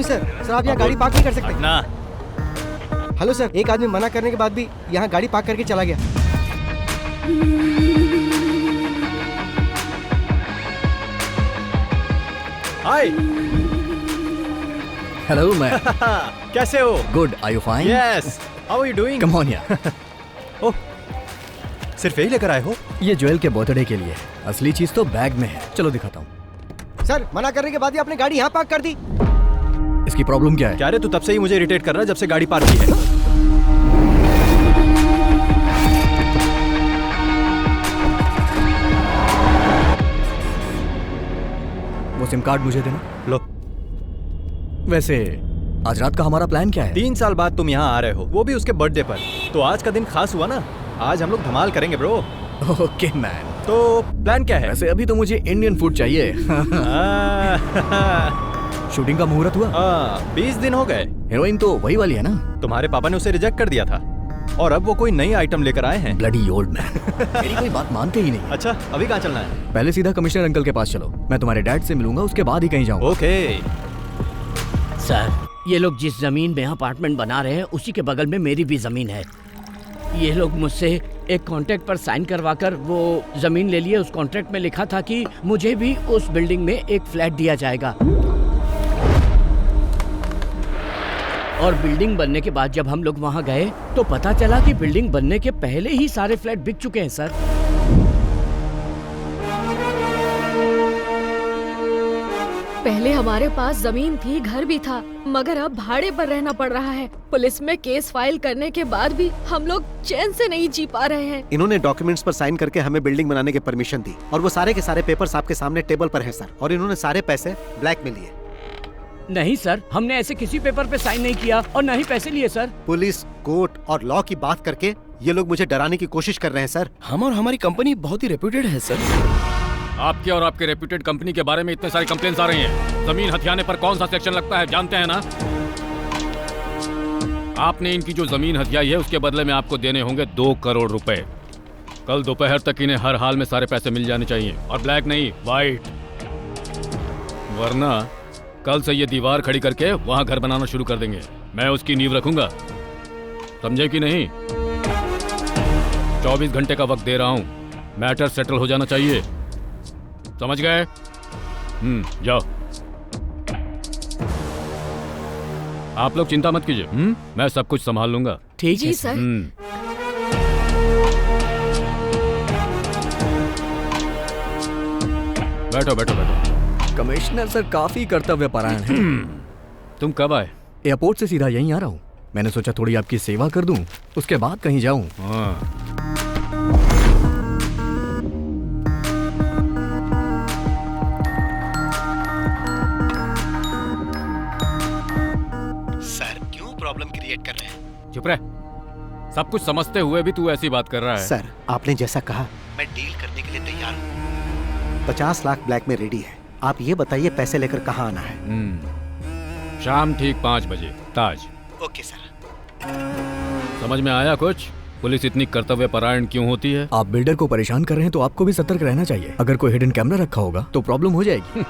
Sir आप यहाँ गाड़ी पार्क नहीं कर सकते। ना हेलो सर, एक आदमी मना करने के बाद भी यहाँ गाड़ी पार्क करके चला गया। हाय। हेलो मैं कैसे हो? Good, are you fine? Yes, how are you doing? Come on यार। ओह, सिर्फ यही लेकर आए हो? ये ज्वेल के बर्थडे के लिए है, असली चीज तो बैग में है। चलो दिखाता हूँ। सर मना करने के बाद ही आपने गाड़ी यहाँ पार्क कर दी। इसकी प्रॉब्लम क्या है? क्या रे, तू तब से ही मुझे इरिटेट कर रहा है जब से गाड़ी पार्क की है। वो सिम कार्ड मुझे देना। लो। वैसे आज रात का हमारा प्लान क्या है? 3 साल बाद तुम यहाँ आ रहे हो, वो भी उसके बर्थडे पर। तो आज का दिन खास हुआ ना, आज हम लोग धमाल करेंगे ब्रो। Okay man. तो प्लान क्या है? वैसे अभी तो मुझे इंडियन फूड चाहिए। शूटिंग का मुहूर्त हुआ? 20 दिन हो गए। हीरोइन तो वही वाली है ना? तुम्हारे पापा ने उसे रिजेक्ट कर दिया था और अब वो कोई नई आइटम लेकर आए हैं। Bloody old man. मेरी कोई बात मानते ही नहीं। अच्छा, अभी कहाँ चलना है? पहले सीधा कमिश्नर अंकल के पास चलो, मैं तुम्हारे डैड से मिलूंगा, उसके बाद ही कहीं जाऊंगा। ओके। सर, ये लोग जिस जमीन में अपार्टमेंट बना रहे हैं उसी के बगल में मेरी भी जमीन है। ये लोग मुझसे एक कॉन्ट्रैक्ट पर साइन करवाकर वो जमीन ले लिए। उस कॉन्ट्रैक्ट में लिखा था कि मुझे भी उस बिल्डिंग में एक फ्लैट दिया जाएगा। और बिल्डिंग बनने के बाद जब हम लोग वहाँ गए तो पता चला कि बिल्डिंग बनने के पहले ही सारे फ्लैट बिक चुके हैं सर। पहले हमारे पास जमीन थी, घर भी था, मगर अब भाड़े पर रहना पड़ रहा है। पुलिस में केस फाइल करने के बाद भी हम लोग चैन से नहीं जी पा रहे हैं। इन्होंने डॉक्यूमेंट्स पर साइन करके हमें बिल्डिंग बनाने की परमिशन दी और वो सारे के सारे पेपर्स आपके सामने टेबल पर हैं सर। और इन्होंने सारे पैसे ब्लैक में लिए। नहीं सर, हमने ऐसे किसी पेपर पे साइन नहीं किया और न ही पैसे लिए सर। पुलिस, कोर्ट और लॉ की बात करके ये लोग मुझे डराने की कोशिश कर रहे हैं सर। हम और हमारी कंपनी बहुत ही रेप्यूटेड है सर। आपके और आपके रेप्यूटेड कंपनी के बारे में इतने सारे कंप्लेंट्स आ रही हैं। जमीन हथियाने पर कौन सा सेक्शन लगता है जानते हैं ना? आपने इनकी जो जमीन हथियाई है उसके बदले में आपको देने होंगे 2 करोड़ रुपए। कल दोपहर तक इन्हें हर हाल में सारे पैसे मिल जाने चाहिए और ब्लैक नहीं, व्हाइट। वरना कल से ये दीवार खड़ी करके वहां घर बनाना शुरू कर देंगे। मैं उसकी नींव रखूंगा, समझे कि नहीं? 24 घंटे का वक्त दे रहा हूं, मैटर सेटल हो जाना चाहिए, समझ गए? जाओ। आप लोग चिंता मत कीजिए, मैं सब कुछ संभाल लूंगा। ठीक जी है सर। बैठो बैठो बैठो। कमिश्नर सर काफी कर्तव्य परायण हैं। तुम कब आए? एयरपोर्ट से सीधा यहीं आ रहा हूँ। मैंने सोचा थोड़ी आपकी सेवा कर दूं, उसके बाद कहीं जाऊं। हाँ। सर क्यों प्रॉब्लम क्रिएट कर रहे हैं? चुप रह। सब कुछ समझते हुए भी तू ऐसी बात कर रहा है। सर आपने जैसा कहा मैं डील करने के लिए तैयार हूँ। 50 लाख ब्लैक में रेडी है। आप ये बताइए पैसे लेकर कहाँ आना है? शाम ठीक 5 बजे, ताज। Okay sir. समझ में आया कुछ? पुलिस इतनी कर्तव्य परायण क्यों होती है? आप बिल्डर को परेशान कर रहे हैं तो आपको भी सतर्क रहना चाहिए। अगर कोई हिडन कैमरा रखा होगा तो प्रॉब्लम हो जाएगी।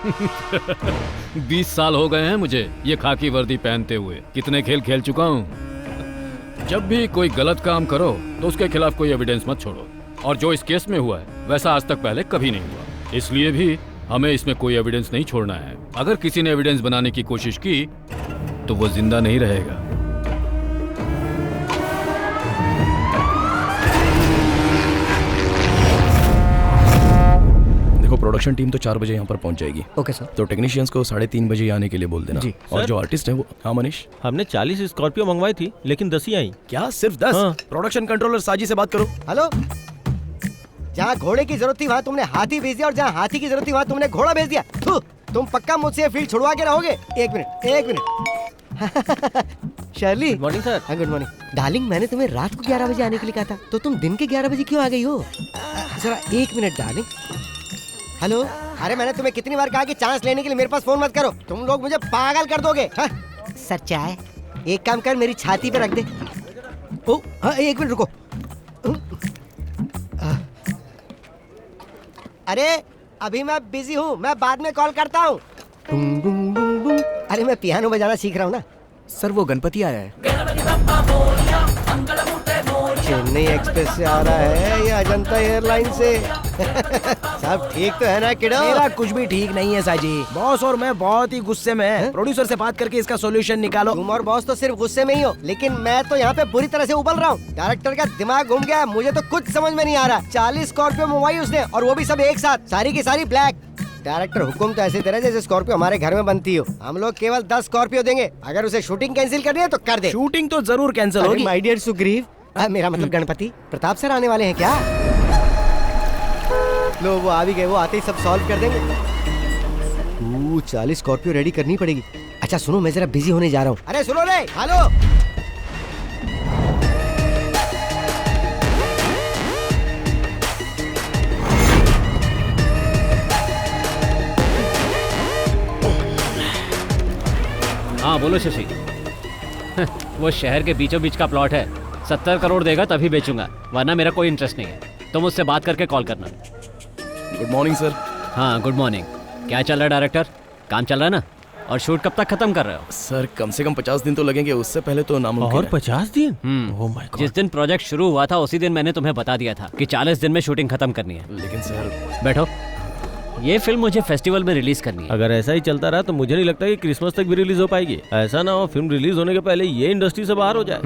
20 साल हो गए हैं मुझे ये खाकी वर्दी पहनते हुए। कितने खेल खेल चुका हूँ। जब भी कोई गलत काम करो तो उसके खिलाफ कोई एविडेंस मत छोड़ो। और जो इस केस में हुआ है वैसा आज तक पहले कभी नहीं हुआ। इसलिए भी हमें इसमें कोई एविडेंस नहीं छोड़ना है। अगर किसी ने एविडेंस बनाने की कोशिश की तो वो जिंदा नहीं रहेगा। देखो, प्रोडक्शन टीम तो 4 बजे यहाँ पर पहुँच जाएगी। Okay sir. तो टेक्नीशियंस को 3:30 बजे आने के लिए बोल देना। जी। और जो आर्टिस्ट है वो, हाँ मनीष, हमने 40 स्कॉर्पियो मंगवाई थी लेकिन 10 ही आई। क्या सिर्फ 10? हाँ। प्रोडक्शन कंट्रोलर साजी से बात करो। हेलो, जहाँ घोड़े की जरूरत थी वहाँ तुमने हाथी भेज दिया और जहाँ हाथी की जरूरत थी वहाँ तुमने घोड़ा भेज दिया। तुम पक्का मुझसे ये फील्ड छुड़वा के रहोगे? एक minute. Shirley. Good morning sir. हाँ गुड मॉर्निंग। डार्लिंग मैंने तुम्हें रात को 11 बजे आने के लिए कहा था, तो तुम दिन के 11 बजे क्यों आ गई हो? जरा 1 मिनट डार्लिंग। हेलो, अरे मैंने तुम्हें कितनी बार कहा कि चांस लेने के लिए मेरे पास फोन मत करो, तुम लोग मुझे पागल कर दोगे। हाँ? सर चाय एक काम कर, मेरी छाती पे रख दे। ओ हाँ 1 मिनट रुको। अरे अभी मैं बिजी हूँ, मैं बाद में कॉल करता हूँ। अरे मैं पियानो बजाना सीख रहा हूँ ना। सर वो गणपति आया है। चेन्नई एक्सप्रेस से आ रहा है या अजंता एयरलाइन से? सब ठीक तो है ना किडो? मेरा कुछ भी ठीक नहीं है साजी। बॉस और मैं बहुत ही गुस्से में हैं। प्रोड्यूसर से बात करके इसका सॉल्यूशन निकालो। तुम और बॉस तो सिर्फ गुस्से में ही हो, लेकिन मैं तो यहाँ पे बुरी तरह से उबल रहा हूँ। डायरेक्टर का दिमाग घूम गया है, मुझे तो कुछ समझ में नहीं आ रहा। 40 स्कॉर्पियो मंगवाई उसने, और वो भी सब एक साथ, सारी की सारी ब्लैक। डायरेक्टर हुकुम तो ऐसे दे रहा है जैसे स्कॉर्पियो हमारे घर में बनती हो। हम लोग केवल 10 स्कॉर्पियो देंगे, अगर उसे शूटिंग कैंसिल करनी है तो कर दे। शूटिंग तो जरूर कैंसिल होगी। माय डियर सुग्रीव, मेरा मतलब गणपति प्रताप सर आने वाले हैं क्या? लो वो आ भी गए, वो आते ही सब सॉल्व कर देंगे। 40 स्कॉर्पियो रेडी करनी पड़ेगी। अच्छा सुनो, मैं जरा बिजी होने जा रहा हूँ। अरे सुनो रे, हेलो। हाँ बोलो शशि। वो शहर के बीचों बीच का प्लॉट है, 70 करोड़ देगा तभी बेचूंगा, वरना मेरा कोई इंटरेस्ट नहीं है। तुम उससे बात करके कॉल करना। Good morning sir. हाँ गुड मॉर्निंग। क्या चल रहा है डायरेक्टर, काम चल रहा है ना? और शूट कब तक खत्म कर रहे हो? सर कम से कम 50 दिन तो लगेंगे, उससे पहले तो नामुमकिन और है। 50 दिन? Oh my God. जिस दिन प्रोजेक्ट शुरू हुआ था उसी दिन मैंने तुम्हें बता दिया था कि 40 दिन में शूटिंग खत्म करनी है। लेकिन सर बैठो, ये फिल्म मुझे फेस्टिवल में रिलीज करनी है। अगर ऐसा ही चलता रहा तो मुझे नहीं लगता कि क्रिसमस तक भी रिलीज हो पाएगी। ऐसा ना हो फिल्म रिलीज होने के पहले ये इंडस्ट्री से बाहर हो जाए।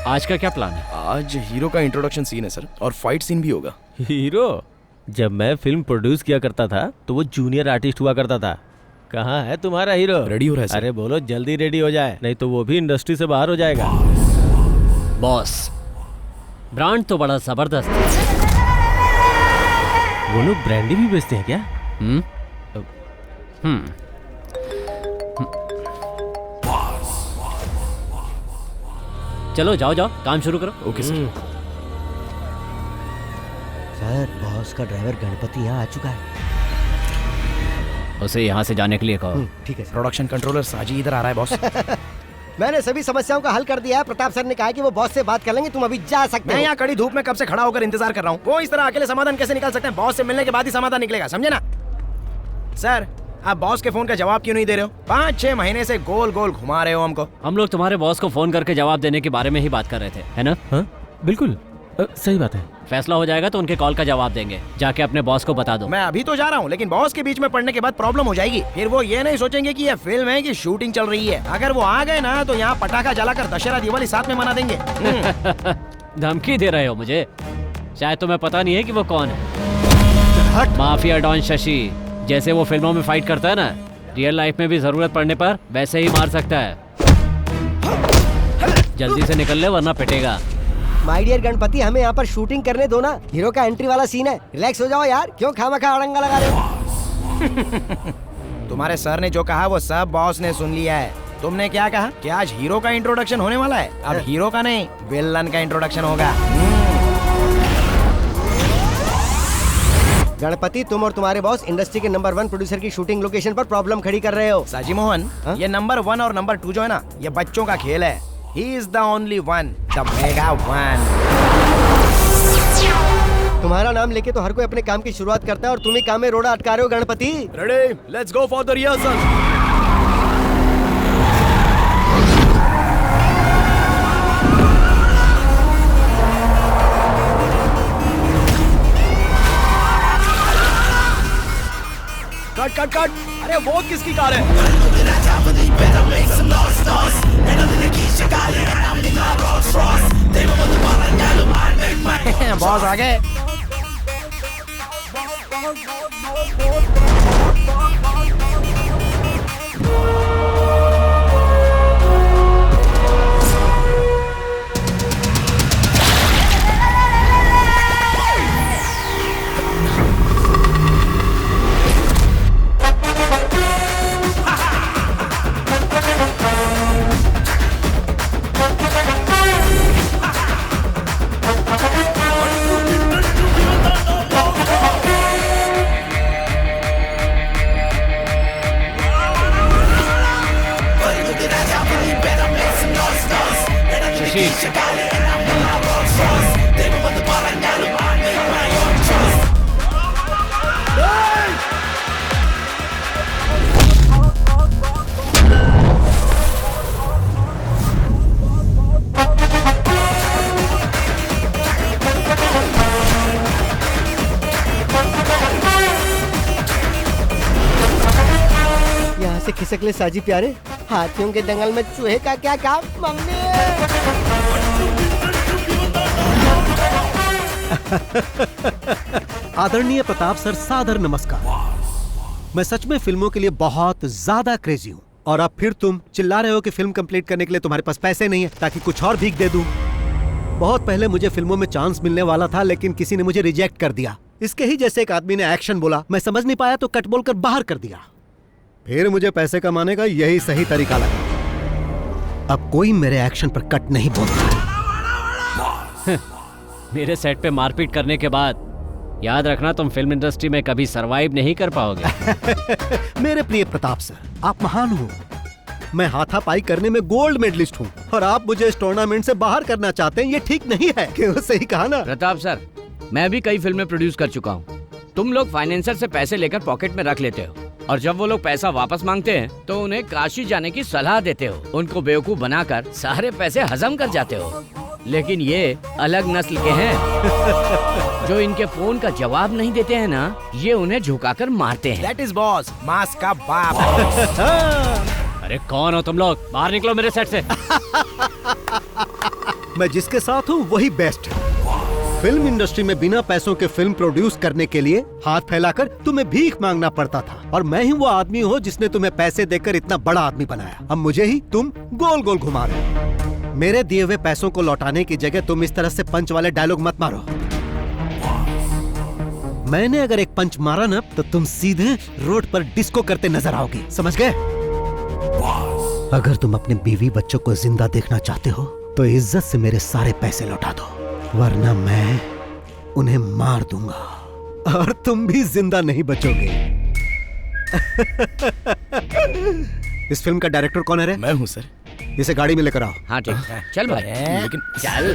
आज का क्या प्लान है? आज हीरो का इंट्रोडक्शन सीन है सर, और फाइट सीन भी होगा। हीरो? जब मैं फिल्म प्रोड्यूस किया करता था तो वो जूनियर आर्टिस्ट हुआ करता था। कहाँ है तुम्हारा हीरो? रेडी हो रहा है सर। अरे बोलो जल्दी रेडी हो जाए, नहीं तो वो भी इंडस्ट्री से बाहर हो जाएगा। बॉस, ब्रांड तो बड़ा जबरदस्त है। वो लोग ब्रांडी भी बेचते हैं क्या? चलो जाओ जाओ, काम शुरू करो। Okay sir. सर बॉस का ड्राइवर गणपति यहाँ आ चुका है। उसे यहाँ से जाने के लिए कहो। ठीक है सर। प्रोडक्शन कंट्रोलर साजी इधर आ रहा है बॉस। मैंने सभी समस्याओं का हल कर दिया है। प्रताप सर ने कहा कि वो बॉस से बात कर लेंगे, तुम अभी जा सकते मैं हो। यहाँ कड़ी धूप में कब से खड़ा होकर इंतजार कर रहा हूँ। वो इस तरह अकेले समाधान कैसे निकाल सकते हैं? बॉस से मिलने के बाद ही समाधान निकलेगा, समझे ना? सर आप बॉस के फोन का जवाब क्यों नहीं दे रहे हो? 5-6 महीने से गोल गोल घुमा रहे हो हमको। हम लोग तुम्हारे बॉस को फोन करके जवाब देने के बारे में ही बात कर रहे थे, है ना? हाँ बिल्कुल, सही बात है। फैसला हो जाएगा तो उनके कॉल का जवाब देंगे। जाके अपने बॉस को बता दो। मैं अभी तो जा रहा हूँ, लेकिन बॉस के बीच में पड़ने के बाद प्रॉब्लम हो जाएगी। फिर वो ये नहीं सोचेंगे कि ये फिल्म है कि शूटिंग चल रही है। अगर वो आ गए ना तो यहाँ पटाखा जलाकर दशहरा दिवाली साथ में मना देंगे। धमकी दे रहे हो मुझे? शायद तुम्हें पता नहीं है कि वो कौन है। Mafia don Shashi. जैसे वो फिल्मों में फाइट करता है ना, रियल लाइफ में भी जरूरत पड़ने पर वैसे ही मार सकता है। जल्दी से निकल ले वरना पिटेगा। माय डियर गणपति, हमें यहाँ पर शूटिंग करने दो ना। हीरो का एंट्री वाला सीन है, रिलैक्स हो जाओ यार। क्यों खामखा अड़ंगा लगा रहे हो? तुम्हारे सर ने जो कहा वो सब बॉस ने सुन लिया है। तुमने क्या कहा कि आज हीरो का इंट्रोडक्शन होने वाला है? अब हीरो का नहीं, विलन का इंट्रोडक्शन होगा। गणपति, तुम और तुम्हारे बॉस इंडस्ट्री के नंबर 1 प्रोड्यूसर की शूटिंग लोकेशन पर प्रॉब्लम खड़ी कर रहे हो। साजी मोहन, ये नंबर 1 और नंबर 2 जो है ना, ये बच्चों का खेल है। He is the only one, the mega one. तुम्हारा नाम लेके तो हर कोई अपने काम की शुरुआत करता है, और तुम ही काम में रोड़ा अटका रहे हो Ganpati. Ready? Let's go for the rehearsal. Cut cut cut. अरे वो किसकी कार है? बॉस आ गए। खिसक ले साजी प्यारे, हाथियों के दंगल में चूहे का क्या काम मम्मी। आदरणीय प्रताप सर, सादर नमस्कार। मैं सच में फिल्मों के लिए बहुत ज्यादा क्रेजी हूँ और अब फिर तुम चिल्ला रहे हो कि फिल्म कंप्लीट करने के लिए तुम्हारे पास पैसे नहीं है ताकि कुछ और भीख दे दूं। बहुत पहले मुझे फिल्मों में चांस मिलने वाला था, लेकिन किसी ने मुझे रिजेक्ट कर दिया। इसके ही जैसे एक आदमी ने एक्शन बोला, मैं समझ नहीं पाया तो कट बोलकर बाहर कर दिया। फिर मुझे पैसे कमाने का यही सही तरीका लगा। अब कोई मेरे एक्शन पर कट नहीं बोलता। मेरे सेट पे मारपीट करने के बाद याद रखना, तुम फिल्म इंडस्ट्री में कभी सरवाइव नहीं कर पाओगे। मेरे प्रिय प्रताप सर, आप महान हो। मैं हाथापाई करने में गोल्ड मेडलिस्ट हूँ और आप मुझे इस टूर्नामेंट से बाहर करना चाहते हैं। ये ठीक नहीं है। क्यों? सही कहा ना प्रताप सर, मैं भी कई फिल्में प्रोड्यूस कर चुका हूँ। तुम लोग फाइनेंसर से पैसे लेकर पॉकेट में रख लेते हो और जब वो लोग पैसा वापस मांगते हैं तो उन्हें काशी जाने की सलाह देते हो। उनको बेवकूफ बनाकर सारे पैसे हजम कर जाते हो। लेकिन ये अलग नस्ल के हैं जो इनके फोन का जवाब नहीं देते हैं ना, ये उन्हें झुकाकर मारते हैं। That is boss, मास का बाप। अरे कौन हो तुम लोग? बाहर निकलो मेरे सेट से। मैं जिसके साथ हूँ वही बेस्ट है। फिल्म इंडस्ट्री में बिना पैसों के फिल्म प्रोड्यूस करने के लिए हाथ फैलाकर तुम्हें भीख मांगना पड़ता था और मैं ही वो आदमी हूँ जिसने तुम्हें पैसे देकर इतना बड़ा आदमी बनाया। अब मुझे ही तुम गोल गोल घुमा रहे हो। मेरे दिए हुए पैसों को लौटाने की जगह तुम इस तरह से पंच वाले डायलॉग मत मारो। मैंने अगर एक पंच मारा ना तो तुम सीधे रोड पर डिस्को करते नजर आओगे, समझ गए? अगर तुम अपने बीवी बच्चों को जिंदा देखना चाहते हो तो इज्जत से मेरे सारे पैसे लौटा दो, वरना मैं उन्हें मार दूंगा और तुम भी जिंदा नहीं बचोगे। इस फिल्म का डायरेक्टर कौन है रे? मैं हूँ सर। इसे गाड़ी में लेकर आओ। हाँ ठीक, चल भाई। लेकिन चल।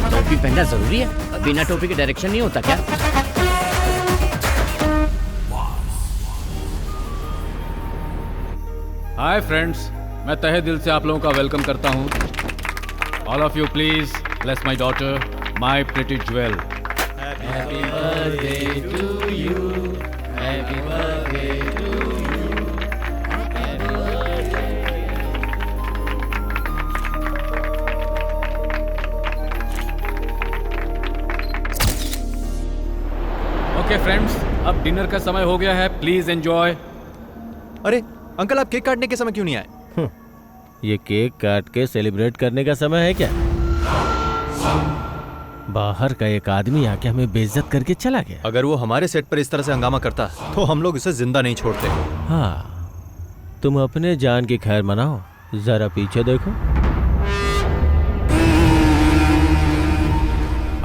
टोपी पहनना जरूरी है? बिना टोपी के डायरेक्शन नहीं होता क्या? हाय फ्रेंड्स, मैं तहे दिल से आप लोगों का वेलकम करता हूँ। All of you please bless my daughter, my pretty jewel. Happy birthday to you, happy birthday to you. Okay friends, अब डिनर का समय हो गया है, प्लीज एंजॉय। अरे अंकल, आप केक काटने के समय क्यों नहीं आए? ये केक काट के सेलिब्रेट करने का समय है क्या? बाहर का एक आदमी आके हमें बेइज्जत करके चला गया। अगर वो हमारे सेट पर इस तरह से हंगामा करता तो हम लोग उसे जिंदा नहीं छोड़ते। हाँ, तुम अपने जान की खैर मनाओ, जरा पीछे देखो।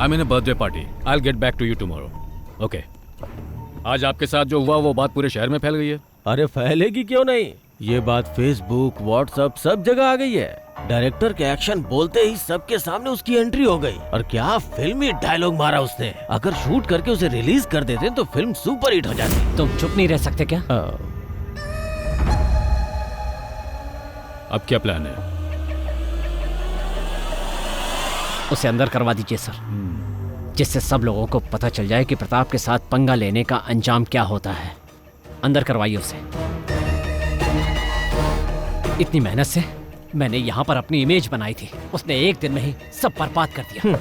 I mean a birthday party. I will get back to you tomorrow. Okay. आज आपके साथ जो हुआ वो बात पूरे शहर में फैल गई है। अरे फैलेगी क्यों नहीं? ये बात फेसबुक, व्हाट्सएप सब जगह आ गई है। डायरेक्टर के एक्शन बोलते ही सबके सामने उसकी एंट्री हो गई। और क्या फिल्मी डायलॉग मारा उसने। अगर शूट करके उसे रिलीज कर देते तो फिल्म सुपर हिट हो जाती। तुम चुप नहीं रह सकते क्या? अब क्या प्लान है? उसे अंदर करवा दीजिए सर, जिससे सब लोगों को पता चल जाए कि प्रताप के साथ पंगा लेने का अंजाम क्या होता है। अंदर करवाइए उसे। इतनी मेहनत से मैंने यहाँ पर अपनी इमेज बनाई थी, उसने एक दिन में ही सब बर्बाद कर दिया।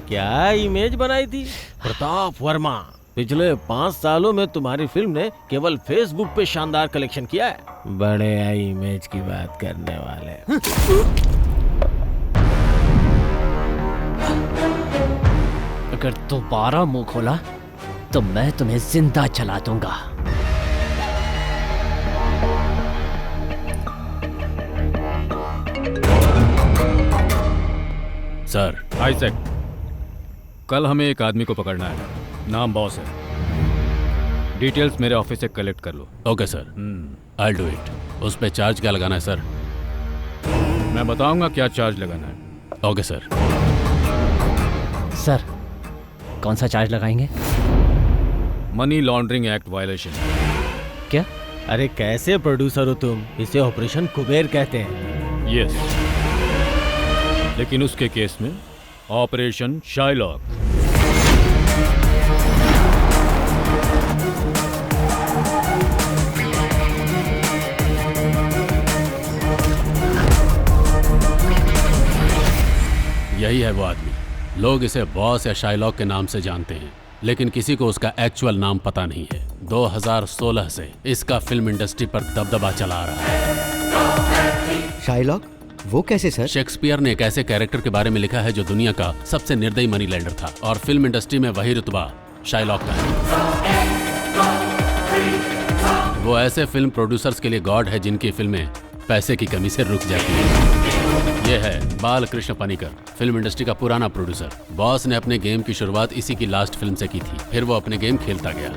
क्या इमेज बनाई थी? प्रताप वर्मा, पिछले 5 सालों में तुम्हारी फिल्म ने केवल फेसबुक पे शानदार कलेक्शन किया है। बड़े इमेज की बात करने वाले। अगर दोबारा मुंह खोला तो मैं तुम्हें जिंदा जला दूंगा। सर, आइजैक, कल हमें एक आदमी को पकड़ना है। नाम बॉस है। डिटेल्स मेरे ऑफिस से कलेक्ट कर लो। Okay sir, I do it. उस पे चार्ज क्या लगाना है सर? मैं बताऊंगा क्या चार्ज लगाना है। Okay sir. सर, कौन सा चार्ज लगाएंगे? Money laundering act violation. क्या? अरे कैसे प्रोड्यूसर हो तुम? इसे ऑपरेशन कुबेर कहते हैं। यस, लेकिन उसके केस में ऑपरेशन शाइलॉक। यही है वो आदमी। लोग इसे बॉस या शाइलॉक के नाम से जानते हैं, लेकिन किसी को उसका एक्चुअल नाम पता नहीं है। 2016 से इसका फिल्म इंडस्ट्री पर दबदबा चला आ रहा है। शाइलॉक? वो कैसे सर? शेक्सपियर ने एक ऐसे कैरेक्टर के बारे में लिखा है जो दुनिया का सबसे निर्दयी मनी लेंडर था, और फिल्म इंडस्ट्री में वही रुतबा शाइलॉक का है। वो ऐसे फिल्म प्रोड्यूसर्स के लिए गॉड है जिनकी फिल्में पैसे की कमी से रुक जाती है। ये है बालकृष्ण पनिकर, फिल्म इंडस्ट्री का पुराना प्रोड्यूसर। बॉस ने अपने गेम की शुरुआत इसी की लास्ट फिल्म से की थी। फिर वो अपने गेम खेलता गया।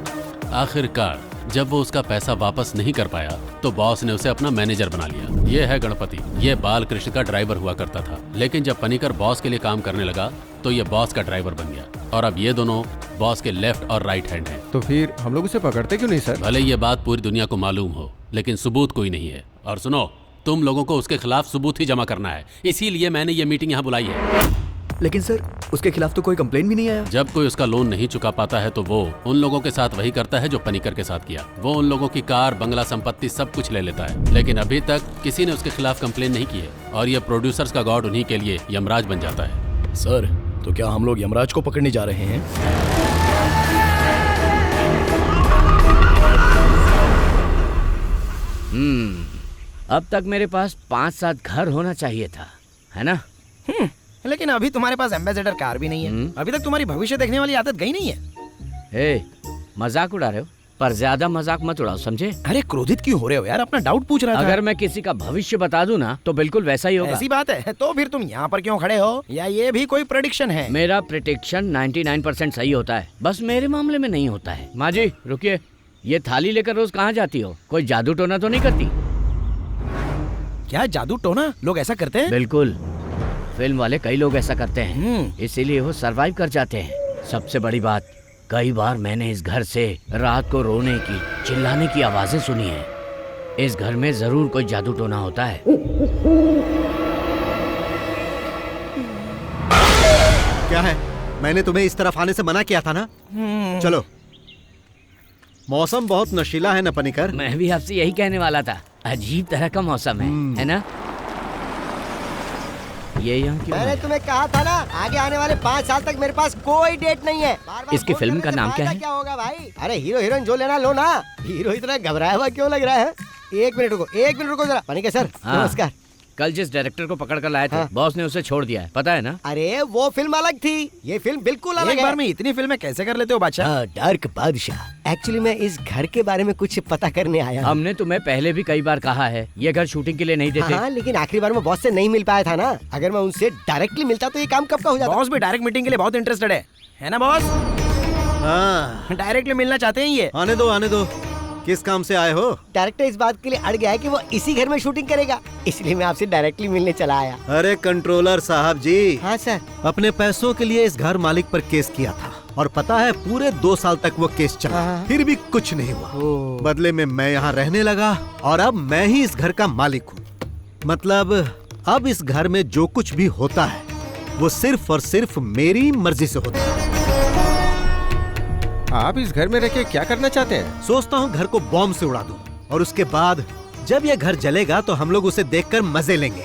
आखिरकार जब वो उसका पैसा वापस नहीं कर पाया तो बॉस ने उसे अपना मैनेजर बना लिया। ये है गणपति। ये बालकृष्ण का ड्राइवर हुआ करता था, लेकिन जब पनिकर बॉस के लिए काम करने लगा तो ये बॉस का ड्राइवर बन गया, और अब ये दोनों बॉस के लेफ्ट और राइट हैंड हैं। तो फिर हम लोग उसे पकड़ते क्यों नहीं सर? भले ये बात पूरी दुनिया को मालूम हो, लेकिन सबूत कोई नहीं है। और सुनो, तुम लोगों को उसके खिलाफ सबूत ही जमा करना है, इसीलिए मैंने ये मीटिंग यहाँ बुलाई है। लेकिन सर, उसके खिलाफ तो कोई कंप्लेन भी नहीं आया। जब कोई उसका लोन नहीं चुका पाता है तो वो उन लोगों के साथ वही करता है जो पनिकर के साथ किया। वो उन लोगों की कार, बंगला, संपत्ति सब कुछ ले लेता है, लेकिन अभी तक किसी ने उसके खिलाफ कंप्लेन नहीं की है। और ये प्रोड्यूसर्स का गॉड उन्हीं के लिए यमराज बन जाता है। सर, तो क्या हम लोग यमराज को पकड़ने जा रहे हैं? अब तक मेरे पास 5-7 घर होना चाहिए था, है ना? लेकिन अभी तुम्हारे पास एम्बेसडर कार भी नहीं है। अभी तक तुम्हारी भविष्य देखने वाली आदत गई नहीं है। मजाक उड़ा रहे हो, पर ज्यादा मजाक मत उड़ाओ, समझे? अरे क्रोधित क्यों हो रहे हो यार? अपना डाउट पूछ रहा था। अगर मैं किसी का भविष्य बता दूं ना तो बिल्कुल वैसा ही होगा। ऐसी बात है? तो फिर तुम यहाँ पर क्यों खड़े हो? या ये भी कोई प्रेडिक्शन है? मेरा प्रेडिक्शन 99% सही होता है, बस मेरे मामले में नहीं होता है। माँ जी रुकिए, ये थाली लेकर रोज कहाँ जाती हो? कोई जादू टोना तो नहीं करती? क्या जादू टोना? लोग ऐसा करते हैं? बिल्कुल, फिल्म वाले कई लोग ऐसा करते हैं, इसीलिए वो सरवाइव कर जाते हैं। सबसे बड़ी बात, कई बार मैंने इस घर से रात को रोने की, चिल्लाने की आवाजें सुनी है। इस घर में जरूर कोई जादू टोना होता है। क्या है? मैंने तुम्हें इस तरफ आने से मना किया था ना? चलो। मौसम बहुत नशीला है ना पनिकर? मैं भी आपसे यही कहने वाला था, अजीब तरह का मौसम है ना? ये यहाँ क्यों मैंने तुम्हें कहा था ना, आगे आने वाले 5 साल तक मेरे पास कोई डेट नहीं है। बार-बार इसकी फोन फिल्म करने का से नाम फायदा क्या है? क्या होगा भाई? अरे हीरो हीरोइन जो लेना लो ना। हीरो इतना घबराया हुआ क्यों लग रहा है? एक मिनट रुको जरा। पनिकर सर, नमस्कार। कल जिस डायरेक्टर को पकड़ कर लाए थे, हाँ। बॉस ने उसे छोड़ दिया है, पता है ना? अरे वो फिल्म अलग थी, ये फिल्म बिल्कुल अलग एक है। बार में इतनी फिल्में कैसे कर लेते हो बादशाह? डार्क बादशाह। एक्चुअली मैं इस घर के बारे में कुछ पता करने आया हूँ। हमने तुम्हें पहले भी कई बार कहा है, ये घर शूटिंग के लिए नहीं देते। हाँ, लेकिन आखिरी बार मैं बॉस से नहीं मिल पाया था ना। अगर मैं उनसे डायरेक्टली मिलता तो ये काम कब का हो जाता। बॉस भी डायरेक्ट मीटिंग के लिए बहुत इंटरेस्टेड है ना बॉस? हाँ, डायरेक्टली मिलना चाहते हैं ये। आने दो आने दो। किस काम से आए हो? डायरेक्टर इस बात के लिए अड़ गया है कि वो इसी घर में शूटिंग करेगा, इसलिए मैं आपसे डायरेक्टली मिलने चला आया। अरे कंट्रोलर साहब जी। हाँ सर। अपने पैसों के लिए इस घर मालिक पर केस किया था, और पता है पूरे 2 साल तक वो केस चला, हाँ। फिर भी कुछ नहीं हुआ। बदले में मैं यहाँ रहने लगा, और अब मैं ही इस घर का मालिक हूँ। मतलब अब इस घर में जो कुछ भी होता है वो सिर्फ और सिर्फ मेरी मर्जी से होता है। आप इस घर में रह के क्या करना चाहते हैं? सोचता हूँ घर को बॉम्ब से उड़ा दूं, और उसके बाद जब ये घर जलेगा तो हम लोग उसे देखकर मजे लेंगे।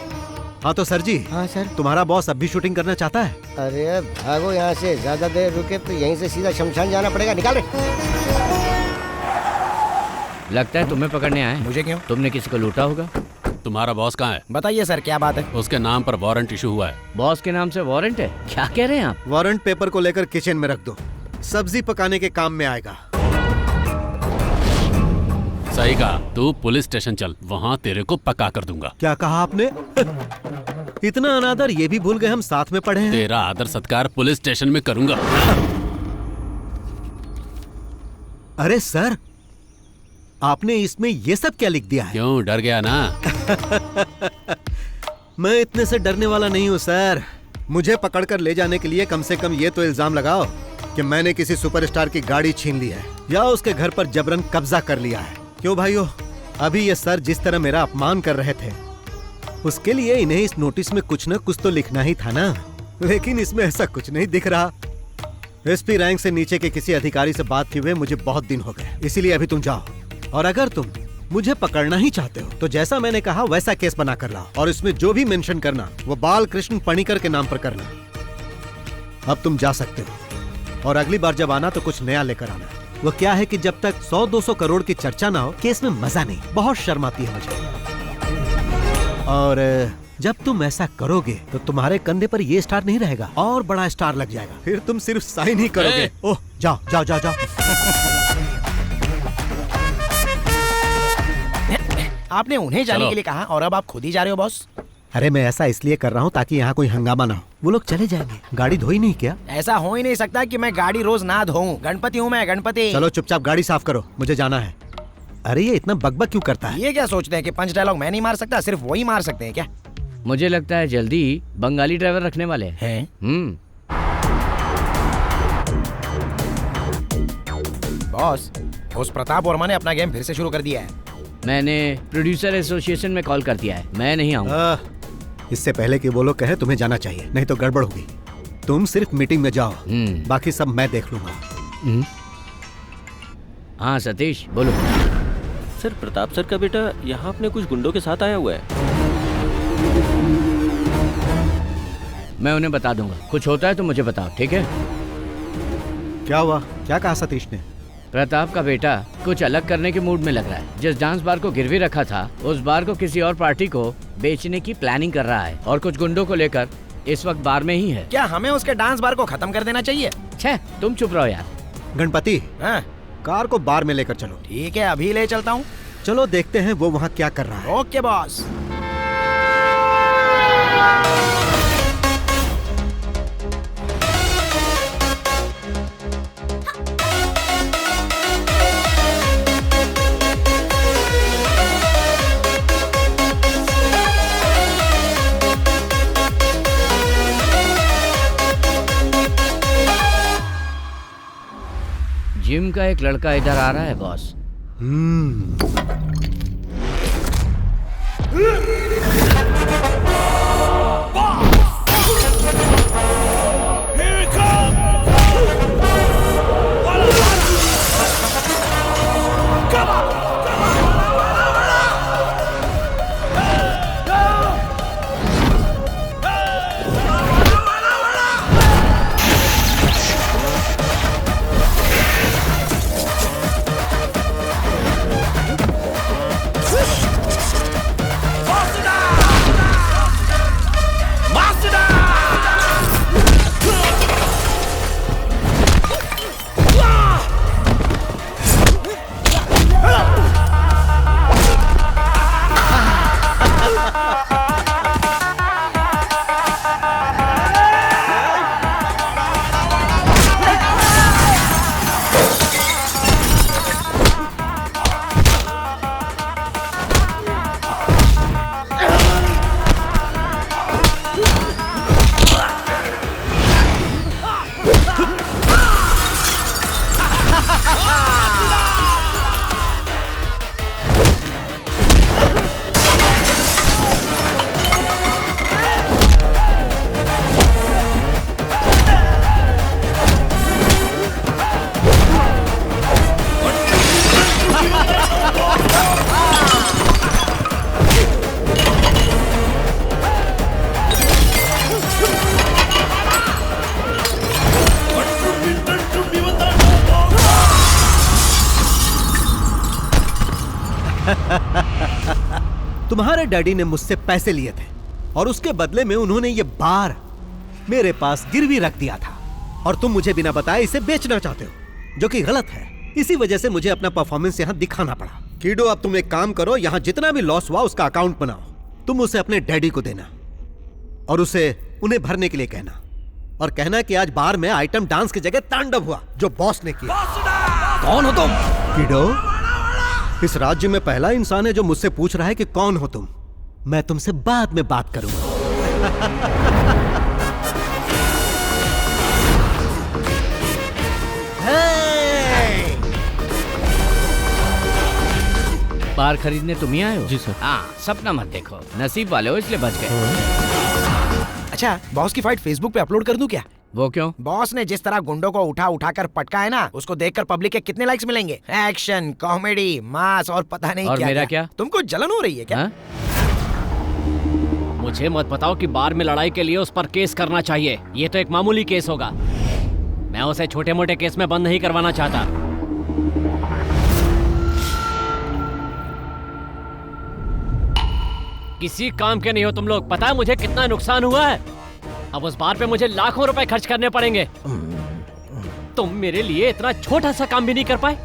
हाँ तो सर जी। हाँ सर। तुम्हारा बॉस अब भी शूटिंग करना चाहता है? अरे भागो यहाँ से, ज्यादा देर रुके तो यहीं से सीधा शमशान जाना पड़ेगा। निकाल रे। लगता है तुम्हें पकड़ने आए। मुझे क्यों? तुमने किसी को लूटा होगा। तुम्हारा बॉस कहाँ है? बताइए सर, क्या बात है? उसके नाम पर वारंट इशू हुआ है। बॉस के नाम से वारंट है? क्या कह रहे हैं आप? वारंट पेपर को लेकर किचन में रख दो, सब्जी पकाने के काम में आएगा। सही कहा, तू पुलिस स्टेशन चल, वहाँ तेरे को पका कर दूंगा। क्या कहा आपने? इतना अनादर ये भी भूल गए हम साथ में पढ़े हैं। तेरा आदर सत्कार पुलिस स्टेशन में करूंगा। अरे सर, आपने इसमें ये सब क्या लिख दिया है? क्यों, डर गया ना? मैं इतने से डरने वाला नहीं हूँ सर। मुझे पकड़कर ले जाने के लिए कम से कम ये तो इल्जाम लगाओ कि मैंने किसी सुपरस्टार की गाड़ी छीन ली है या उसके घर पर जबरन कब्जा कर लिया है। क्यों भाइयों, अभी ये सर जिस तरह मेरा अपमान कर रहे थे, उसके लिए इन्हें इस नोटिस में कुछ न कुछ तो लिखना ही था ना, लेकिन इसमें ऐसा कुछ नहीं दिख रहा। एसपी रैंक से नीचे के किसी अधिकारी से बात किए हुए मुझे बहुत दिन हो गए, इसीलिए अभी तुम जाओ। और अगर तुम मुझे पकड़ना ही चाहते हो तो जैसा मैंने कहा वैसा केस बना कर लाओ, और इसमें जो भी मेंशन करना वो बालकृष्ण पणिकर के नाम पर करना। अब तुम जा सकते हो, और अगली बार जब आना तो कुछ नया लेकर आना। वो क्या है कि जब तक 100-200 करोड़ की चर्चा ना हो केस में मजा नहीं, बहुत शर्म आती है मुझे। और जब तुम ऐसा करोगे तो तुम्हारे कंधे पर ये स्टार नहीं रहेगा और बड़ा स्टार लग जाएगा, फिर तुम सिर्फ साइन ही करोगे। ओह जाओ जाओ जाओ जाओ। आपने उन्हें जाने के लिए कहा और अब आप खुद ही जा रहे हो बॉस? अरे मैं ऐसा इसलिए कर रहा हूँ ताकि यहाँ कोई हंगामा ना हो। वो लोग चले जाएंगे, गाड़ी धोई नहीं क्या? ऐसा हो ही नहीं सकता कि मैं गाड़ी रोज ना धोऊं। गणपति हूँ मैं, गणपति। चलो चुपचाप गाड़ी साफ करो, मुझे जाना है। अरे ये इतना बकबक क्यों करता है? ये क्या सोचते हैं कि पंच डायलॉग मैं नहीं मार सकता, सिर्फ वही मार सकते हैं क्या? मुझे लगता है जल्दी ही बंगाली ड्राइवर रखने वाले हैं। बॉस, उस प्रताप वर्मा ने अपना गेम फिर से शुरू कर दिया है। मैंने प्रोड्यूसर एसोसिएशन में कॉल कर दिया है, मैं नहीं आऊंगा। इससे पहले कि वो लोग कहें तुम्हें जाना चाहिए, नहीं तो गड़बड़ होगी। तुम सिर्फ मीटिंग में जाओ, बाकी सब मैं देख लूंगा। हाँ सतीश बोलो। सर प्रताप सर का बेटा यहाँ अपने कुछ गुंडों के साथ आया हुआ है। मैं उन्हें बता दूंगा, कुछ होता है तो मुझे बताओ, ठीक है? क्या हुआ? क्या कहा सतीश ने? प्रताप का बेटा कुछ अलग करने के मूड में लग रहा है। जिस डांस बार को गिरवी रखा था उस बार को किसी और पार्टी को बेचने की प्लानिंग कर रहा है, और कुछ गुंडों को लेकर इस वक्त बार में ही है। क्या हमें उसके डांस बार को खत्म कर देना चाहिए? छे, तुम चुप रहो यार। गणपति, हाँ? कार को बार में लेकर चलो। ठीक है, अभी ले चलता हूँ। चलो देखते हैं वो वहाँ क्या कर रहा है। Okay boss. जिम का एक लड़का इधर आ रहा है बॉस। तुम्हारे डैडी ने मुझसे पैसे लिए थे और उसके बदले में उन्होंने ये बार मेरे पास गिरवी रख दिया था, और तुम मुझे बिना बताए इसे बेचना चाहते हो, जो कि गलत है। इसी वजह से मुझे अपना परफॉर्मेंस यहाँ दिखाना पड़ा। कीडो, अब तुम एक काम करो, यहाँ जितना भी लॉस हुआ उसका अकाउंट बनाओ। तुम उसे अपने डैडी को देना और उसे उन्हें भरने के लिए कहना, और कहना कि आज बार में आइटम डांस की जगह तांडव हुआ जो बॉस ने किया। कौन हो तुम? कीडो, इस राज्य में पहला इंसान है जो मुझसे पूछ रहा है कि कौन हो तुम। मैं तुमसे बाद में बात करूंगा। बाहर खरीदने तुम ही आए हो? जी सर। हाँ, सपना मत देखो, नसीब वाले हो इसलिए बच गए। अच्छा, बॉस की फाइट फेसबुक पे अपलोड कर दूं क्या? वो क्यों? बॉस ने जिस तरह गुंडों को उठा उठा कर पटका है ना, उसको देखकर पब्लिक के कितने लाइक्स मिलेंगे। एक्शन, कॉमेडी, मास और पता नहीं और क्या मेरा क्या? तुमको जलन हो रही है क्या? हाँ? मुझे मत बताओ कि बार में लड़ाई के लिए उस पर केस करना चाहिए। ये तो एक मामूली केस होगा। मैं उसे छोटे मोटे केस में बंद नहीं करवाना चाहता। किसी काम के नहीं हो तुम लोग। पता है मुझे कितना नुकसान हुआ है? अब उस बार पे मुझे लाखों रुपए खर्च करने पड़ेंगे। तुम मेरे लिए इतना छोटा सा काम भी नहीं कर पाए।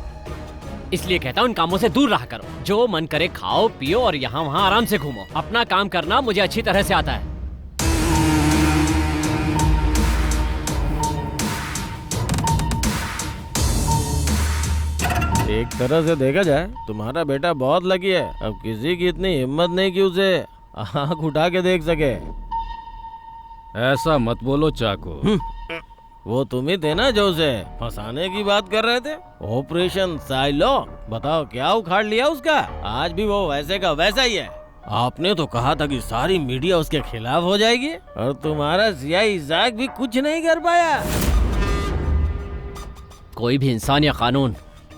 इसलिए कहता हूँ इन कामों से दूर रहा करो। जो मन करे खाओ पियो और यहाँ वहाँ आराम से घूमो। अपना काम करना मुझे अच्छी तरह से आता है। एक तरह से देखा जाए तुम्हारा बेटा बहुत लकी है। अब किसी की इतनी हिम्मत नहीं कि उसे आंख उठा के देख सके। ऐसा मत बोलो चाको। वो तुम ही थे ना जो उसे फंसाने की बात कर रहे थे। ऑपरेशन साइलो, बताओ क्या उखाड़ लिया उसका। आज भी वो वैसे का वैसा ही है। आपने तो कहा था कि सारी मीडिया उसके खिलाफ हो जाएगी और तुम्हारा सियाही इजाक भी कुछ नहीं कर पाया। कोई भी इंसान या कानून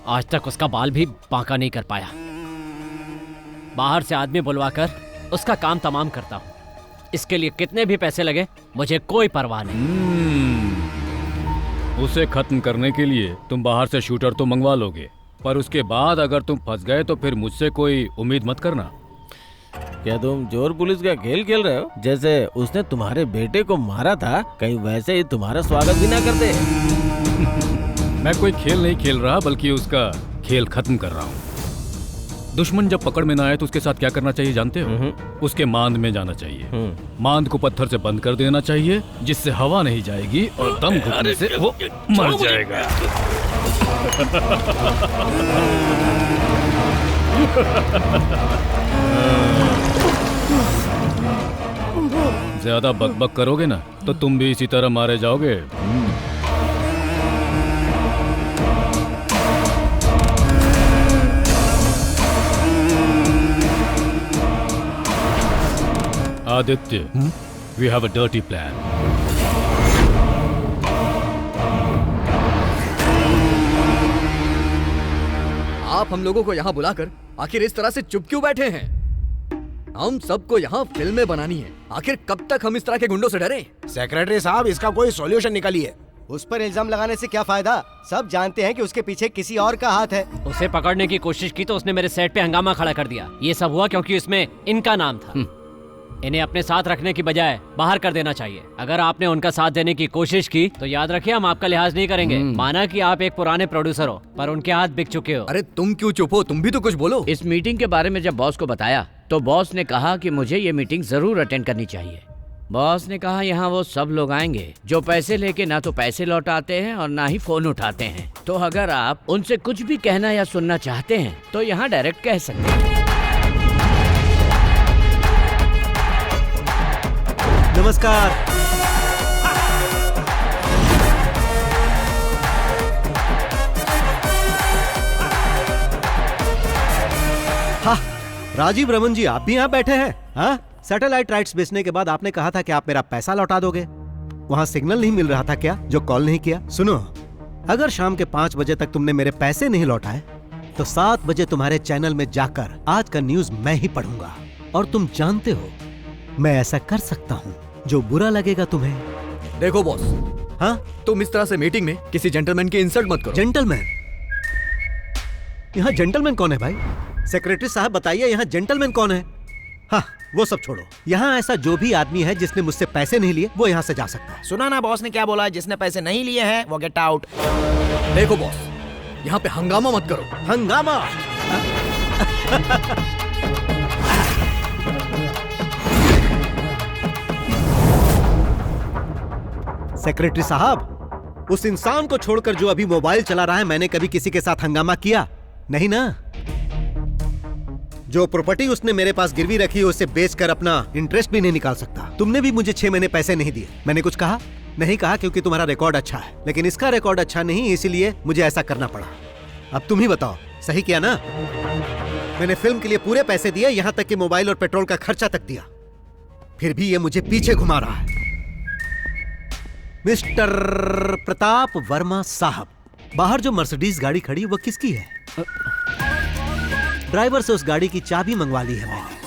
आज तक उसका बाल भी बांका नहीं कर पाया। बाहर से आदमी बुलवाकर उसका काम तमाम करता हूँ। इसके लिए कितने भी पैसे लगे मुझे कोई परवाह नहीं। उसे खत्म करने के लिए तुम बाहर से शूटर तो मंगवा लोगे, पर उसके बाद अगर तुम फंस गए तो फिर मुझसे कोई उम्मीद मत करना। क्या तुम चोर पुलिस का खेल खेल रहे हो? जैसे उसने तुम्हारे बेटे को मारा था, कहीं वैसे ही तुम्हारा स्वागत भी ना करते। मैं कोई खेल नहीं खेल रहा, बल्कि उसका खेल खत्म कर रहा हूँ। दुश्मन जब पकड़ में ना आए तो उसके साथ क्या करना चाहिए जानते हो? उसके मांद में जाना चाहिए। मांद को पत्थर से बंद कर देना चाहिए, जिससे हवा नहीं जाएगी और दम घुटने से वो मर जाएगा। ज्यादा बकबक करोगे ना तो तुम भी इसी तरह मारे जाओगे। Aditya, we have a dirty plan. आप हम लोगों को यहाँ बुलाकर आखिर इस तरह से चुप क्यों बैठे हैं? हम सबको यहाँ फिल्में बनानी है। आखिर कब तक हम इस तरह के गुंडों से डरें? सेक्रेटरी साहब, इसका कोई सॉल्यूशन निकालिए। उस पर इल्जाम लगाने से क्या फायदा? सब जानते हैं कि उसके पीछे किसी और का हाथ है। उसे पकड़ने की कोशिश की तो उसने मेरे सेट पे हंगामा खड़ा कर दिया। ये सब हुआ क्योंकि इसमें इनका नाम था। इन्हें अपने साथ रखने की बजाय बाहर कर देना चाहिए। अगर आपने उनका साथ देने की कोशिश की तो याद रखिए हम आपका लिहाज नहीं करेंगे। माना कि आप एक पुराने प्रोड्यूसर हो, पर उनके हाथ बिक चुके हो। अरे तुम क्यों चुप हो? तुम भी तो कुछ बोलो। इस मीटिंग के बारे में जब बॉस को बताया तो बॉस ने कहा कि मुझे ये मीटिंग जरूर अटेंड करनी चाहिए। बॉस ने कहा यहाँ वो सब लोग आएंगे जो पैसे लेके ना तो पैसे लौटाते हैं और ना ही फोन उठाते हैं। तो अगर आप उनसे कुछ भी कहना या सुनना चाहते हैं तो यहाँ डायरेक्ट कह सकते हैं। नमस्कार। हाँ, राजीव रमन जी, आप भी यहाँ बैठे हैं? हाँ, सैटेलाइट राइट्स बेचने के बाद आपने कहा था कि आप मेरा पैसा लौटा दोगे। वहाँ सिग्नल नहीं मिल रहा था क्या जो कॉल नहीं किया? सुनो, अगर शाम के 5 बजे तक तुमने मेरे पैसे नहीं लौटाए तो 7 बजे तुम्हारे चैनल में जाकर आज का न्यूज मैं ही पढ़ूंगा। और तुम जानते हो मैं ऐसा कर सकता हूँ जो बुरा लगेगा तुम्हें। देखो बॉस, हाँ, तुम इस तरह से मीटिंग में किसी जेंटलमैन की इंसल्ट मत करो। जेंटलमैन? यहाँ जेंटलमैन कौन है भाई? सेक्रेटरी साहब बताइए, यहाँ जेंटलमैन कौन है? हाँ, वो सब छोड़ो। यहाँ ऐसा जो भी आदमी है जिसने मुझसे पैसे नहीं लिए वो यहाँ से जा सकता है। सुना ना बॉस ने क्या बोला? जिसने पैसे नहीं लिए हैं वो गेट आउट। देखो बॉस, यहाँ पे हंगामा मत करो। हंगामा? सेक्रेटरी साहब, उस इंसान को छोड़कर जो अभी मोबाइल चला रहा है, मैंने कभी किसी के साथ हंगामा किया नहीं ना? जो प्रॉपर्टी उसने मेरे पास गिरवी रखी है उसे बेचकर अपना इंटरेस्ट भी नहीं निकाल सकता। तुमने भी मुझे 6 महीने पैसे नहीं दिए। मैंने कुछ कहा नहीं? कहा क्योंकि तुम्हारा रिकॉर्ड अच्छा है, लेकिन इसका रिकॉर्ड अच्छा नहीं, इसीलिए मुझे ऐसा करना पड़ा। अब तुम ही बताओ, सही किया ना? मैंने फिल्म के लिए पूरे पैसे दिए, यहाँ तक कि मोबाइल और पेट्रोल का खर्चा तक दिया, फिर भी ये मुझे पीछे घुमा रहा है। मिस्टर प्रताप वर्मा साहब, बाहर जो मर्सिडीज गाड़ी खड़ी वो किसकी है? ड्राइवर से उस गाड़ी की चाबी मंगवा ली है मैंने।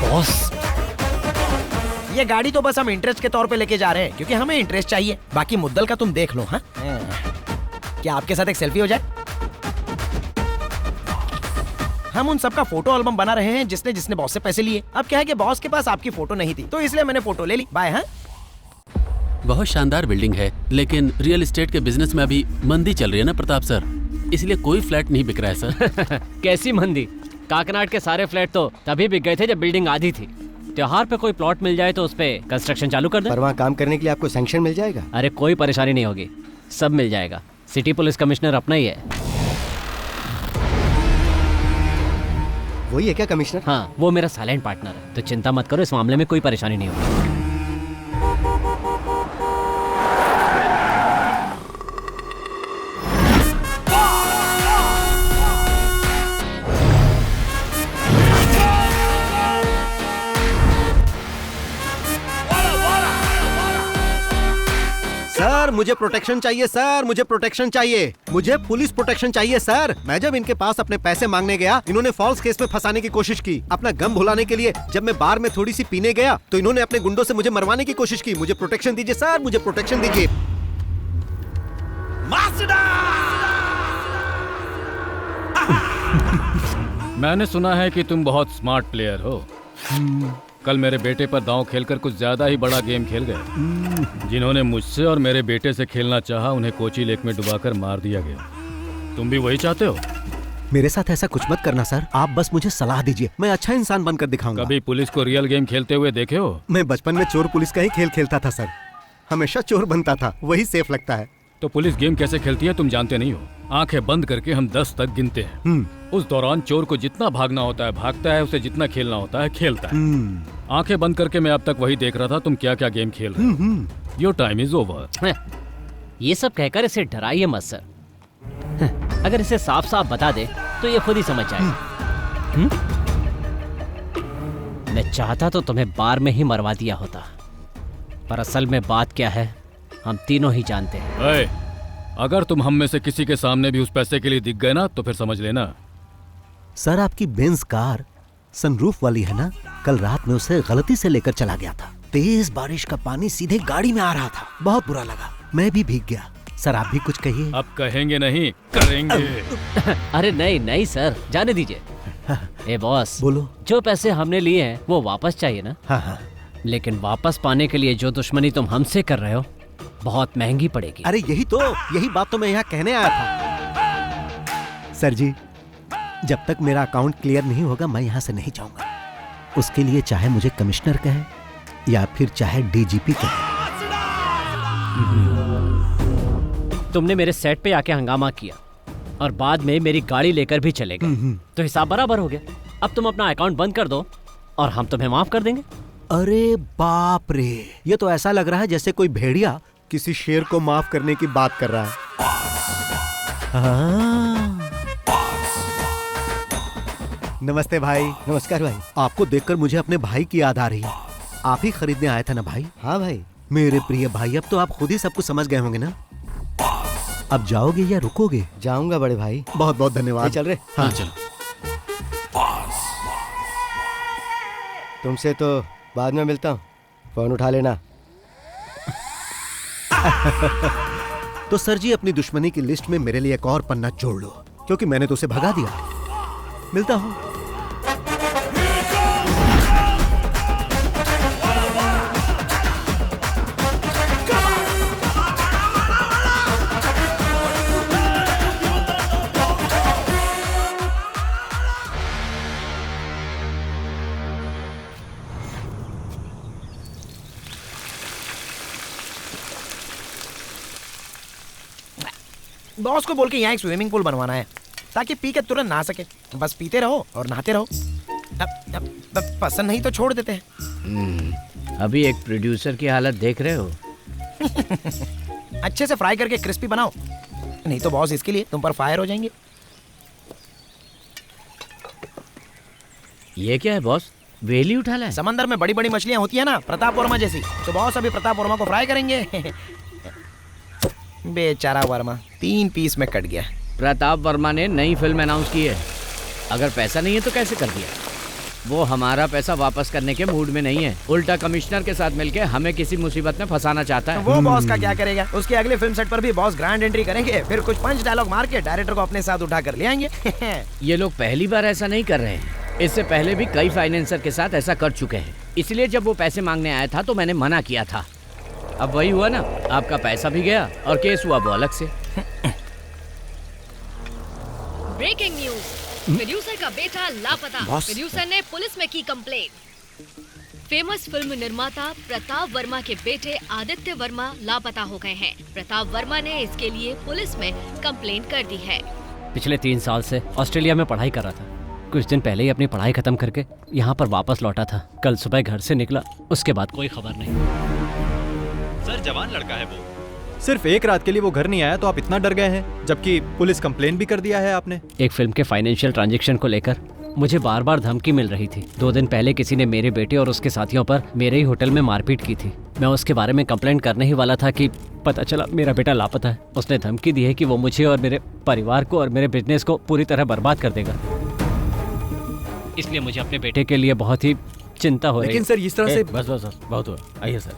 बॉस, ये गाड़ी तो बस हम इंटरेस्ट के तौर पे लेके जा रहे हैं, क्योंकि हमें इंटरेस्ट चाहिए। बाकी मुद्दल का तुम देख लो। हाँ, क्या आपके साथ एक सेल्फी हो जाए? हम उन सबका फोटो एल्बम बना रहे हैं जिसने जिसने बॉस से पैसे लिए। अब क्या है कि बॉस के पास आपकी फोटो नहीं थी, तो इसलिए मैंने फोटो ले ली। बाय। हाँ, बहुत शानदार बिल्डिंग है, लेकिन रियल एस्टेट के बिजनेस में अभी मंदी चल रही है ना प्रताप सर, इसलिए कोई फ्लैट नहीं बिक रहा है सर। कैसी मंदी? काकनाड के सारे फ्लैट तो तभी बिक गए थे जब बिल्डिंग आधी थी। त्योहार पे कोई प्लॉट मिल जाए तो उस पे कंस्ट्रक्शन चालू कर दे। पर वहाँ काम करने के लिए आपको सैंक्शन मिल जाएगा? अरे कोई परेशानी नहीं होगी, सब मिल जाएगा। सिटी पुलिस कमिश्नर अपना ही है। वही है क्या कमिश्नर? हाँ, वो मेरा साइलेंट पार्टनर है, तो चिंता मत करो, इस मामले में कोई परेशानी नहीं होगी। सर मुझे प्रोटेक्शन चाहिए, सर मुझे प्रोटेक्शन चाहिए, मुझे पुलिस प्रोटेक्शन चाहिए सर। मैं जब इनके पास अपने पैसे मांगने गया, इन्होंने फॉल्स केस में फंसाने की कोशिश की। अपना गम भुलाने के लिए जब मैं बार में थोड़ी सी पीने गया तो इन्होंने अपने गुंडों से मुझे मरवाने की कोशिश की। मुझे प्रोटेक्शन दीजिए सर, मुझे प्रोटेक्शन दीजिए। मैंने सुना है कि तुम बहुत स्मार्ट प्लेयर हो। कल मेरे बेटे पर दांव खेलकर कुछ ज्यादा ही बड़ा गेम खेल गए। जिन्होंने मुझसे और मेरे बेटे से खेलना चाहा, उन्हें कोची लेक में डुबाकर मार दिया गया। तुम भी वही चाहते हो? मेरे साथ ऐसा कुछ मत करना सर, आप बस मुझे सलाह दीजिए, मैं अच्छा इंसान बनकर दिखाऊंगा। कभी पुलिस को रियल गेम खेलते हुए देखे हो? मैं बचपन में चोर पुलिस का ही खेल खेलता था सर, हमेशा चोर बनता था, वही सेफ लगता है। तो पुलिस गेम कैसे खेलती है तुम जानते नहीं हो। आंखें बंद करके हम 10 तक गिनते हैं। उस दौरान चोर को जितना भागना होता है भागता है, उसे जितना खेलना होता है खेलता है। आंखें बंद करके मैं अब तक वही देख रहा था तुम क्या क्या गेम खेल रहे हो। Your time is over. ये सब कहकर इसे डराइए मत सर। अगर इसे साफ साफ बता दे तो ये खुद ही समझ जाएगा। मैं चाहता तो तुम्हें बार में ही मरवा दिया होता, पर असल में बात क्या है हम तीनों ही जानते हैं। अगर तुम हम में से किसी के सामने भी उस पैसे के लिए दिख गए ना तो फिर समझ लेना। सर आपकी बेंज कार सनरूफ वाली है ना, कल रात में उसे गलती से लेकर चला गया था। तेज बारिश का पानी सीधे गाड़ी में आ रहा था, बहुत बुरा लगा, मैं भी भीग गया। सर आप भी कुछ कहिए। अब कहेंगे नहीं, करेंगे। अरे नहीं नहीं सर, जाने दीजिए। ए बॉस, बोलो। जो पैसे हमने लिए हैं वो वापस चाहिए ना? हाँ। लेकिन वापस पाने के लिए जो दुश्मनी तुम हमसे कर रहे हो बहुत महंगी पड़ेगी। अरे यही बात तो मैं यहाँ कहने आया था। सर जी, जब तक मेरा अकाउंट क्लियर नहीं होगा मैं यहाँ से नहीं जाऊंगा। उसके लिए चाहे मुझे कमिश्नर कहे या फिर चाहे डीजीपी कहे। तुमने मेरे सेट पे आके हंगामा किया और बाद में मेरी गाड़ी लेकर भी चले गए, तो हिसाब बराबर हो गया। अब तुम अपना अकाउंट बंद कर दो और हम तुम्हें माफ कर देंगे। अरे बाप रे, ये तो ऐसा लग रहा है जैसे कोई भेड़िया किसी शेर को माफ करने की बात कर रहा है। नमस्ते भाई। नमस्कार भाई। आपको देखकर मुझे अपने भाई की याद आ रही है। आप ही खरीदने आए थे ना भाई? हाँ भाई। मेरे प्रिय भाई, अब तो आप खुद ही सब कुछ समझ गए होंगे ना। अब जाओगे या रुकोगे? जाऊंगा बड़े भाई। बहुत बहुत धन्यवाद। चल रहे? हाँ चलो। तुमसे तो बाद में मिलता हूँ, फोन उठा लेना। तो सर जी अपनी दुश्मनी की लिस्ट में मेरे लिए एक और पन्ना जोड़ लो, क्योंकि मैंने तो उसे भगा दिया। मिलता हूँ। बॉस को बोल के यहाँ एक स्विमिंग पूल बनवाना है ताकि पी के तुरंत नहा सके। बस पीते रहो और नहाते रहो। अब पसंद नहीं तो छोड़ देते हैं। अभी एक प्रोड्यूसर की हालत देख रहे हो। अच्छे से फ्राई करके क्रिस्पी बनाओ, नहीं तो बॉस इसके लिए तुम पर फायर हो जाएंगे। ये क्या है बॉस? वेली उठा लाए? समंदर में बड़ी बड़ी मछलियां होती है ना, प्रताप वर्मा जैसी, तो बॉस अभी प्रताप वर्मा को फ्राई करेंगे। बेचारा वर्मा 3 पीस में कट गया। प्रताप वर्मा ने नई फिल्म अनाउंस की है। अगर पैसा नहीं है तो कैसे कर दिया? वो हमारा पैसा वापस करने के मूड में नहीं है, उल्टा कमिश्नर के साथ मिलके हमें किसी मुसीबत में फंसाना चाहता है। वो बॉस का क्या करेगा? उसके अगले फिल्म सेट पर भी बॉस ग्रैंड एंट्री करेंगे, फिर कुछ पंच डायलॉग मार के डायरेक्टर को अपने साथ उठा कर ले आएंगे। ये लोग पहली बार ऐसा नहीं कर रहे हैं, इससे पहले भी कई फाइनेंसर के साथ ऐसा कर चुके हैं। इसलिए जब वो पैसे मांगने आया था तो मैंने मना किया था। अब वही हुआ ना, आपका पैसा भी गया और केस हुआ वो अलग से। ब्रेकिंग न्यूज, प्रोड्यूसर का बेटा लापता। प्रोड्यूसर ने पुलिस में की कंप्लेंट। फेमस फिल्म निर्माता प्रताप वर्मा के बेटे आदित्य वर्मा लापता हो गए हैं। प्रताप वर्मा ने इसके लिए पुलिस में कंप्लेंट कर दी है। पिछले 3 साल से ऑस्ट्रेलिया में पढ़ाई कर रहा था। कुछ दिन पहले ही अपनी पढ़ाई खत्म करके यहाँ पर वापस लौटा था। कल सुबह घर से निकला, उसके बाद कोई खबर नहीं। सर जवान लड़का है वो, सिर्फ एक रात के लिए वो घर नहीं आया तो आप इतना डर गए हैं, जबकि पुलिस कंप्लेन भी कर दिया है आपने। एक फिल्म के फाइनेंशियल ट्रांजैक्शन को लेकर मुझे बार बार धमकी मिल रही थी। 2 दिन पहले किसी ने मेरे बेटे और उसके साथियों पर मेरे ही होटल में मारपीट की थी। मैं उसके बारे में कंप्लेंट करने ही वाला था कि पता चला मेरा बेटा लापता है। उसने धमकी दी है कि वो मुझे और मेरे परिवार को और मेरे बिजनेस को पूरी तरह बर्बाद कर देगा। इसलिए मुझे अपने बेटे के लिए बहुत ही चिंता हो रही है। लेकिन सर इस तरह से बस बहुत हुआ। आइए सर।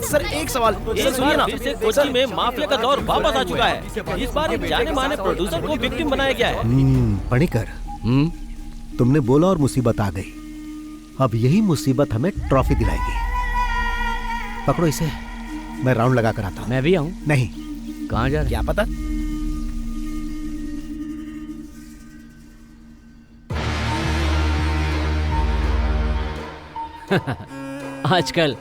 सर एक सवाल, एक सुनिए ना। फिर से कोची में माफिया का दौर वापस आ चुका है। इस बार एक जाने माने प्रोड्यूसर को विक्टिम बनाया गया है। पणिकर, तुमने बोला और मुसीबत आ गई। अब यही मुसीबत हमें ट्रॉफी दिलाएगी। पकड़ो इसे, मैं राउंड लगा कर आता हूँ। मैं भी आऊँ? नहीं। कहाँ जा रहे? क्या पता। आजकल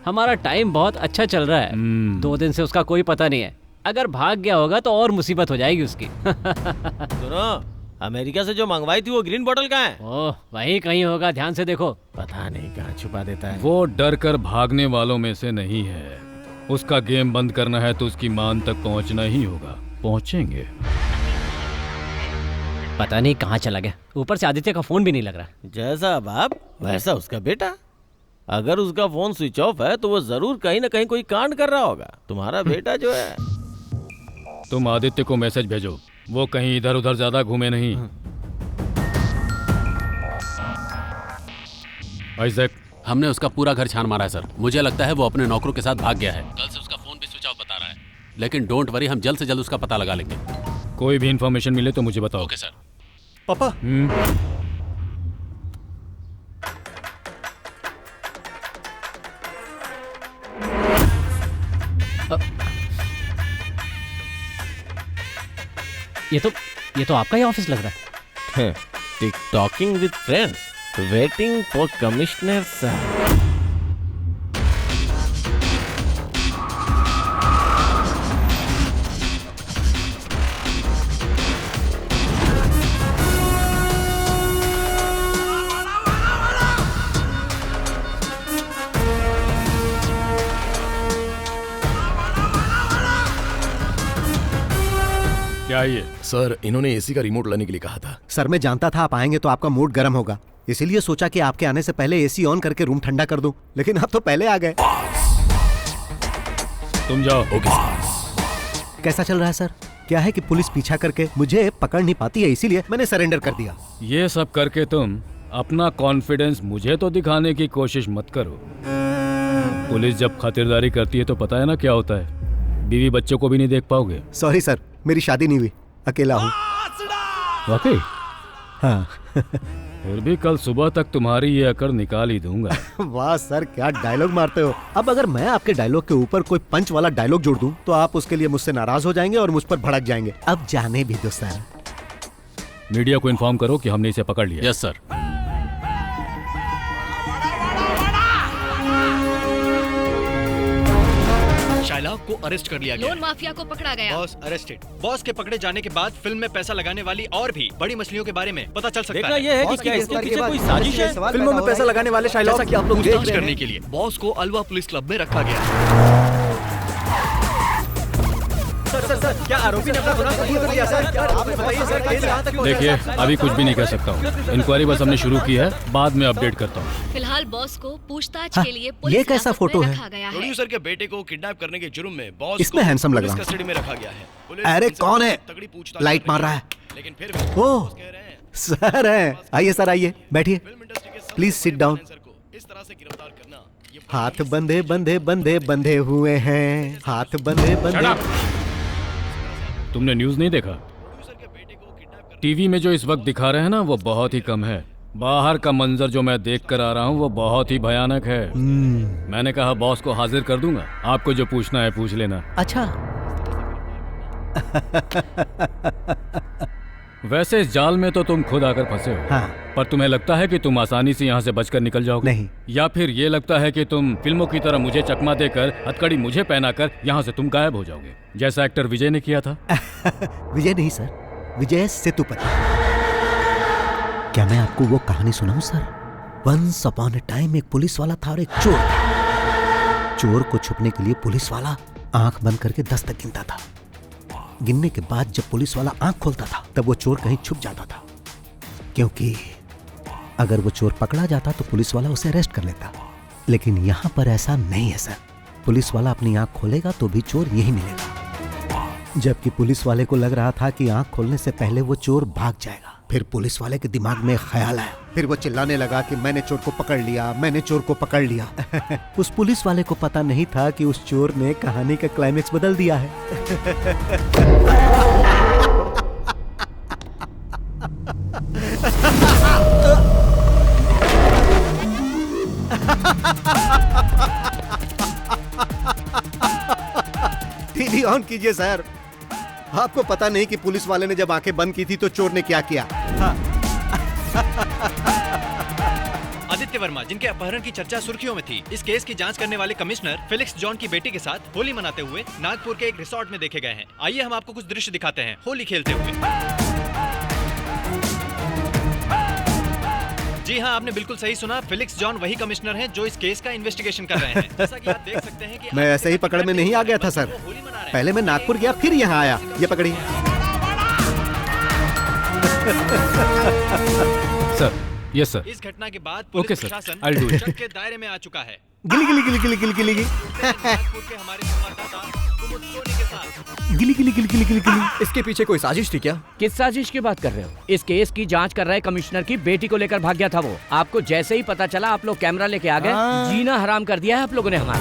हमारा टाइम बहुत अच्छा चल रहा है। 2 दिन से उसका कोई पता नहीं है। अगर भाग गया होगा तो और मुसीबत हो जाएगी उसकी। सुनो, अमेरिका से जो मंगवाई थी वो ग्रीन बोतल कहाँ है? ओह, वहीं कहीं होगा, ध्यान से देखो। पता नहीं कहाँ छुपा देता है। वो डर कर भागने वालों में से नहीं है। उसका गेम बंद करना है तो उसकी मान तक पहुंचना ही होगा। पहुंचेंगे। पता नहीं कहाँ चला गया। ऊपर से आदित्य का फोन भी नहीं लग रहा। जैसा बाप वैसा उसका बेटा। अगर उसका फोन स्विच ऑफ है तो वो जरूर कहीं ना कहीं कोई कांड कर रहा होगा। तुम्हारा बेटा जो है। तुम आदित्य को मैसेज भेजो, वो कहीं इधर उधर ज्यादा घूमे नहीं। आइजैक, हमने उसका पूरा घर छान मारा है सर। मुझे लगता है वो अपने नौकरों के साथ भाग गया है। कल से उसका फोन भी स्विच ऑफ बता रहा है। लेकिन डोंट वरी, हम जल्द से जल्द उसका पता लगा लेंगे। कोई भी इंफॉर्मेशन मिले तो मुझे बताओ। Okay sir. पापा। ये तो आपका ही ऑफिस लग रहा है। Talking with friends, waiting for commissioner sir. क्या ये? सर, इन्होंने एसी का रिमोट लाने के लिए कहा था। सर, मैं जानता था आप आएंगे तो आपका मूड गर्म होगा, इसीलिए सोचा कि आपके आने से पहले एसी ऑन करके रूम ठंडा कर दूं। लेकिन आप तो पहले आ गए। तुम जाओ। ओके। कैसा चल रहा है सर? क्या है कि पुलिस पीछा करके मुझे पकड़ नहीं पाती है, इसीलिए मैंने सरेंडर कर दिया। ये सब करके तुम अपना कॉन्फिडेंस मुझे तो दिखाने की कोशिश मत करो। पुलिस जब खातिरदारी करती है तो पता है ना क्या होता है, बीवी बच्चों को भी नहीं देख पाओगे। सॉरी सर, मेरी शादी नहीं हुई, अकेला हूँ। वाकई? हाँ। फिर भी कल सुबह तक तुम्हारी ये अकड़ निकाल ही दूंगा। वाह सर, क्या डायलॉग मारते हो। अब अगर मैं आपके डायलॉग के ऊपर कोई पंच वाला डायलॉग जोड़ दूं तो आप उसके लिए मुझसे नाराज हो जाएंगे और मुझ पर भड़क जाएंगे। अब जाने भी दो सर। मीडिया को इन्फॉर्म करो कि हमने इसे पकड़ लिया। Yes sir. शाइला को अरेस्ट कर लिया गया। लोन माफिया को पकड़ा गया। Boss arrested. बॉस के पकड़े जाने के बाद फिल्म में पैसा लगाने वाली और भी बड़ी मछलियों के बारे में पता चल सकता देखना है। ये है कि क्या इसके पीछे कोई साजिश है। फिल्मों में पैसा लगाने वाले शाइला जैसा कि आप लोग देख करने के लिए बॉस को अलवा पुलिस क्लब में रखा गया। सर क्या आरोपी ने अपना गुनाह कबूल कर लिया सर? आपने बताइए सर केस कहाँ तक पहुँचा? देखिए अभी कुछ भी नहीं कह सकता हूँ। इंक्वायरी बस हमने शुरू की है, बाद में अपडेट करता हूँ। फिलहाल बॉस को पूछताछ हाँ, के लिए ये पुलिस कैसा हिरासत फोटो में है? रखा गया है। प्रोड्यूसर के बेटे को किडनैप करने के जुर्म में बॉस इसमें हैंडसम लग रहा पुलिस हूँ। कस्टडी में रखा गया है। पुलिस अरे इनसे कौन है? तगड़ी पूछताछ लाइट कर मार रही रहा है। लेकिन फिर भी ओ बॉस कह रहे हैं सर है, आइए सर आइए, बैठिए, प्लीज सिट डाउन। इस तरह से गिरफ्तार करना ये हाथ बंधे बंधे बंधे बंधे हुए हैं, हाथ बंधे बंधे। तुमने न्यूज़ नहीं देखा? टीवी में जो इस वक्त दिखा रहे हैं ना वो बहुत ही कम है। बाहर का मंजर जो मैं देख कर आ रहा हूँ वो बहुत ही भयानक है। मैंने कहा बॉस को हाजिर कर दूंगा, आपको जो पूछना है पूछ लेना। अच्छा वैसे इस जाल में तो तुम खुद आकर फंसे हो। हाँ। पर तुम्हें लगता है कि तुम आसानी से यहाँ से बचकर निकल जाओगे? नहीं। या फिर ये लगता है कि तुम फिल्मों की तरह मुझे चकमा देकर हथकड़ी मुझे पहनाकर यहाँ से तुम गायब हो जाओगे, जैसा एक्टर विजय ने किया था? विजय नहीं सर, विजय सेतुपति। क्या मैं आपको वो कहानी सुनाऊं sir? Once upon a time एक पुलिस वाला था और एक चोर था। चोर को छुपने के लिए पुलिस वाला आंख बंद करके 10 तक गिनता था। गिनने के बाद जब पुलिस वाला आंख खोलता था तब वो चोर कहीं छुप जाता था, क्योंकि अगर वो चोर पकड़ा जाता तो पुलिस वाला उसे अरेस्ट कर लेता। लेकिन यहां पर ऐसा नहीं है सर। पुलिस वाला अपनी आंख खोलेगा तो भी चोर यही मिलेगा। जबकि पुलिस वाले को लग रहा था कि आंख खोलने से पहले वो चोर भाग जाएगा। फिर पुलिस वाले के दिमाग में ख्याल आया, फिर वो चिल्लाने लगा कि मैंने चोर को पकड़ लिया, मैंने चोर को पकड़ लिया। उस पुलिस वाले को पता नहीं था कि उस चोर ने कहानी का क्लाइमेक्स बदल दिया है। टीवी ऑन कीजिए सर। आपको पता नहीं कि पुलिस वाले ने जब आंखें बंद की थी तो चोर ने क्या किया? हाँ। आदित्य वर्मा, जिनके अपहरण की चर्चा सुर्खियों में थी, इस केस की जांच करने वाले कमिश्नर फेलिक्स जॉन की बेटी के साथ होली मनाते हुए नागपुर के एक रिसोर्ट में देखे गए हैं। आइए हम आपको कुछ दृश्य दिखाते हैं होली खेलते हुए। जी हाँ, आपने बिल्कुल सही सुना। फेलिक्स जॉन वही कमिश्नर हैं जो इस केस का इन्वेस्टिगेशन कर रहे हैं। जैसा कि आप देख सकते हैं कि मैं ऐसे ही पकड़ में नहीं आ गया था सर। पहले मैं नागपुर गया फिर यहाँ आया। ये पकड़िए। Sir, yes sir. इस घटना के बाद ओके पुलिस सर, प्रशासन I'll do it। शक के दायरे में आ चुका है। गिली गिली गिली गिली गिली गिली नागपुर के हमारे संवाददाता कुमुद सोनी के साथ। गिली गिली गिली गिली गिली गिली। इसके पीछे कोई साजिश थी क्या? किस साजिश की बात कर रहे हो? इस केस की जांच कर रहे कमिश्नर की बेटी को लेकर भाग गया था वो। आपको जैसे ही पता चला आप लोग कैमरा लेके आ गए। जीना हराम कर दिया है आप लोगों ने हमारा।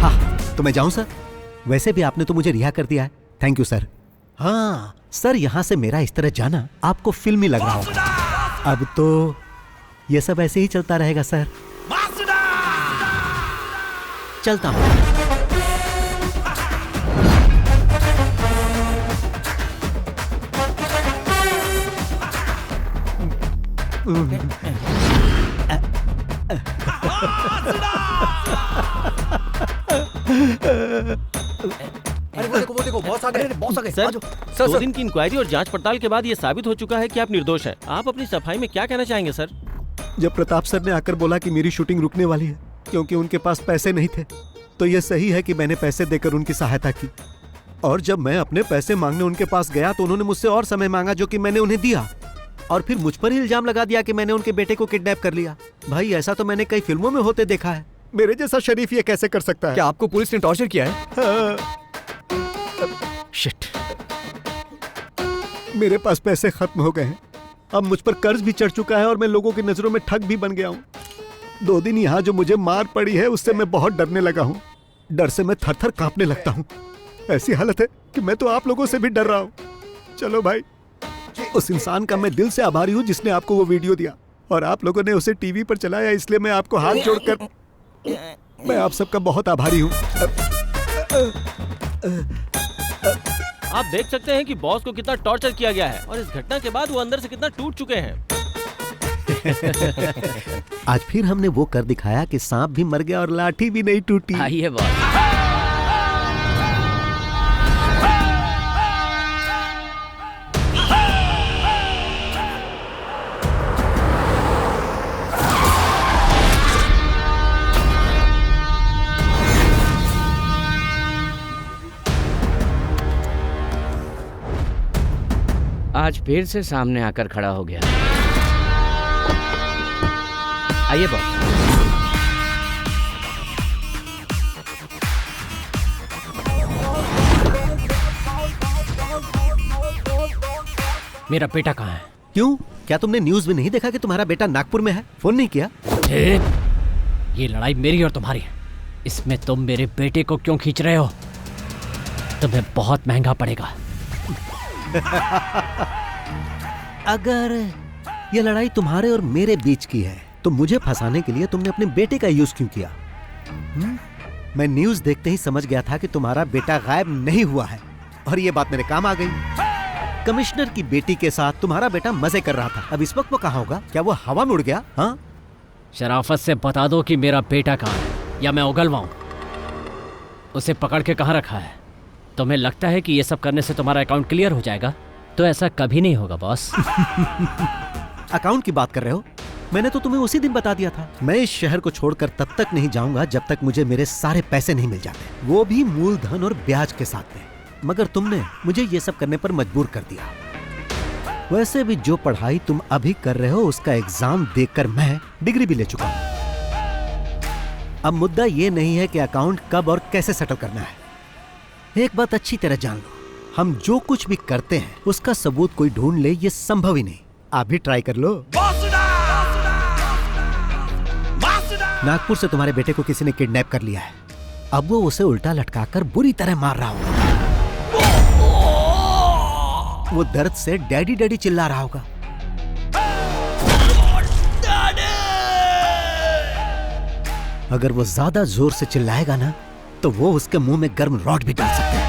हाँ, तो मैं जाऊं सर? वैसे भी आपने तो मुझे रिहा कर दिया है। Thank you sir. हाँ सर, यहाँ से मेरा इस तरह जाना आपको फिल्मी लग रहा होगा। अब तो ये सब ऐसे ही चलता रहेगा सर। चलता हूँ। अरे वो देखो बॉस आ गए। सर, 2 दिन की इंक्वायरी और जांच पड़ताल के बाद ये साबित हो चुका है कि आप निर्दोष हैं। आप अपनी सफाई में क्या कहना चाहेंगे सर? जब प्रताप सर ने आकर बोला कि मेरी शूटिंग रुकने वाली है क्योंकि उनके पास पैसे नहीं थे, तो यह सही है कि मैंने पैसे देकर उनकी सहायता की। और जब मैं अपने पैसे मांगने उनके पास गया तो उन्होंने मुझसे और समय मांगा, जो कि मैंने उन्हें दिया। और फिर मुझ पर ही इल्जाम लगा दिया कि मैंने उनके बेटे को किडनैप कर लिया। भाई, ऐसा तो मैंने कई फिल्मों में होते देखा है। मेरे जैसा शरीफ ये कैसे कर सकता है? क्या आपको पुलिस ने टॉर्चर किया है? हाँ। शिट, मेरे पास पैसे खत्म हो गए हैं। अब मुझ पर कर्ज भी चढ़ चुका है और मैं लोगों की नजरों में ठग भी बन गया हूँ। 2 दिन यहाँ जो मुझे मार पड़ी है उससे मैं बहुत डरने लगा हूँ। डर से मैं थर थर कांपने लगता हूँ। ऐसी हालत है कि मैं तो आप लोगों से भी डर रहा हूँ। चलो भाई, उस इंसान का मैं दिल से आभारी हूँ जिसने आपको वो वीडियो दिया और आप लोगों ने उसे टीवी पर चलाया, इसलिए मैं आपको हाथ जोड़कर मैं आप सबका बहुत आभारी हूँ। आप देख सकते हैं कि बॉस को कितना टॉर्चर किया गया है और इस घटना के बाद वो अंदर से कितना टूट चुके हैं। आज फिर हमने वो कर दिखाया कि सांप भी मर गया और लाठी भी नहीं टूटी। आइए बॉस। आज फिर से सामने आकर खड़ा हो गया। आइए बॉस। मेरा बेटा कहाँ है? क्यों, क्या तुमने न्यूज में नहीं देखा कि तुम्हारा बेटा नागपुर में है? फोन नहीं किया? ये लड़ाई मेरी और तुम्हारी है। इसमें तुम मेरे बेटे को क्यों खींच रहे हो? तुम्हें बहुत महंगा पड़ेगा। अगर ये लड़ाई तुम्हारे और मेरे बीच की है तो मुझे फंसाने के लिए तुमने अपने बेटे का यूज क्यों किया? मैं न्यूज देखते ही समझ गया था कि तुम्हारा बेटा गायब नहीं हुआ है और ये बात मेरे काम आ गई। कमिश्नर की बेटी के साथ तुम्हारा बेटा मजे कर रहा था। अब इस वक्त वो कहाँ होगा? क्या वो हवा में उड़ गया? हाँ, शराफत से बता दो कि मेरा बेटा कहाँ है या मैं उगलवाऊं। उसे पकड़ के कहाँ रखा है? तुम्हें लगता है कि ये सब करने से तुम्हारा अकाउंट क्लियर हो जाएगा? तो ऐसा कभी नहीं होगा बॉस। अकाउंट की बात कर रहे हो? मैंने तो तुम्हें उसी दिन बता दिया था। मैं इस शहर को छोड़कर तब तक नहीं जाऊंगा जब तक मुझे मेरे सारे पैसे नहीं मिल जाते, वो भी मूलधन और ब्याज के साथ में। मगर तुमने मुझे ये सब करने पर मजबूर कर दिया। वैसे भी जो पढ़ाई तुम अभी कर रहे हो उसका एग्जाम देकर मैं डिग्री भी ले चुका हूं। अब मुद्दा ये नहीं है कि अकाउंट कब और कैसे सेटल करना है। एक बात अच्छी तरह जान लो, हम जो कुछ भी करते हैं उसका सबूत कोई ढूंढ ले ये संभव ही नहीं। आप भी ट्राई कर लो। नागपुर से तुम्हारे बेटे को किसी ने किडनैप कर लिया है। अब वो उसे उल्टा लटकाकर बुरी तरह मार रहा होगा। वो दर्द से डैडी डैडी चिल्ला रहा होगा। अगर वो ज्यादा जोर से चिल्लाएगा ना तो वो उसके मुंह में गर्म रॉड भी डाल सकते हैं।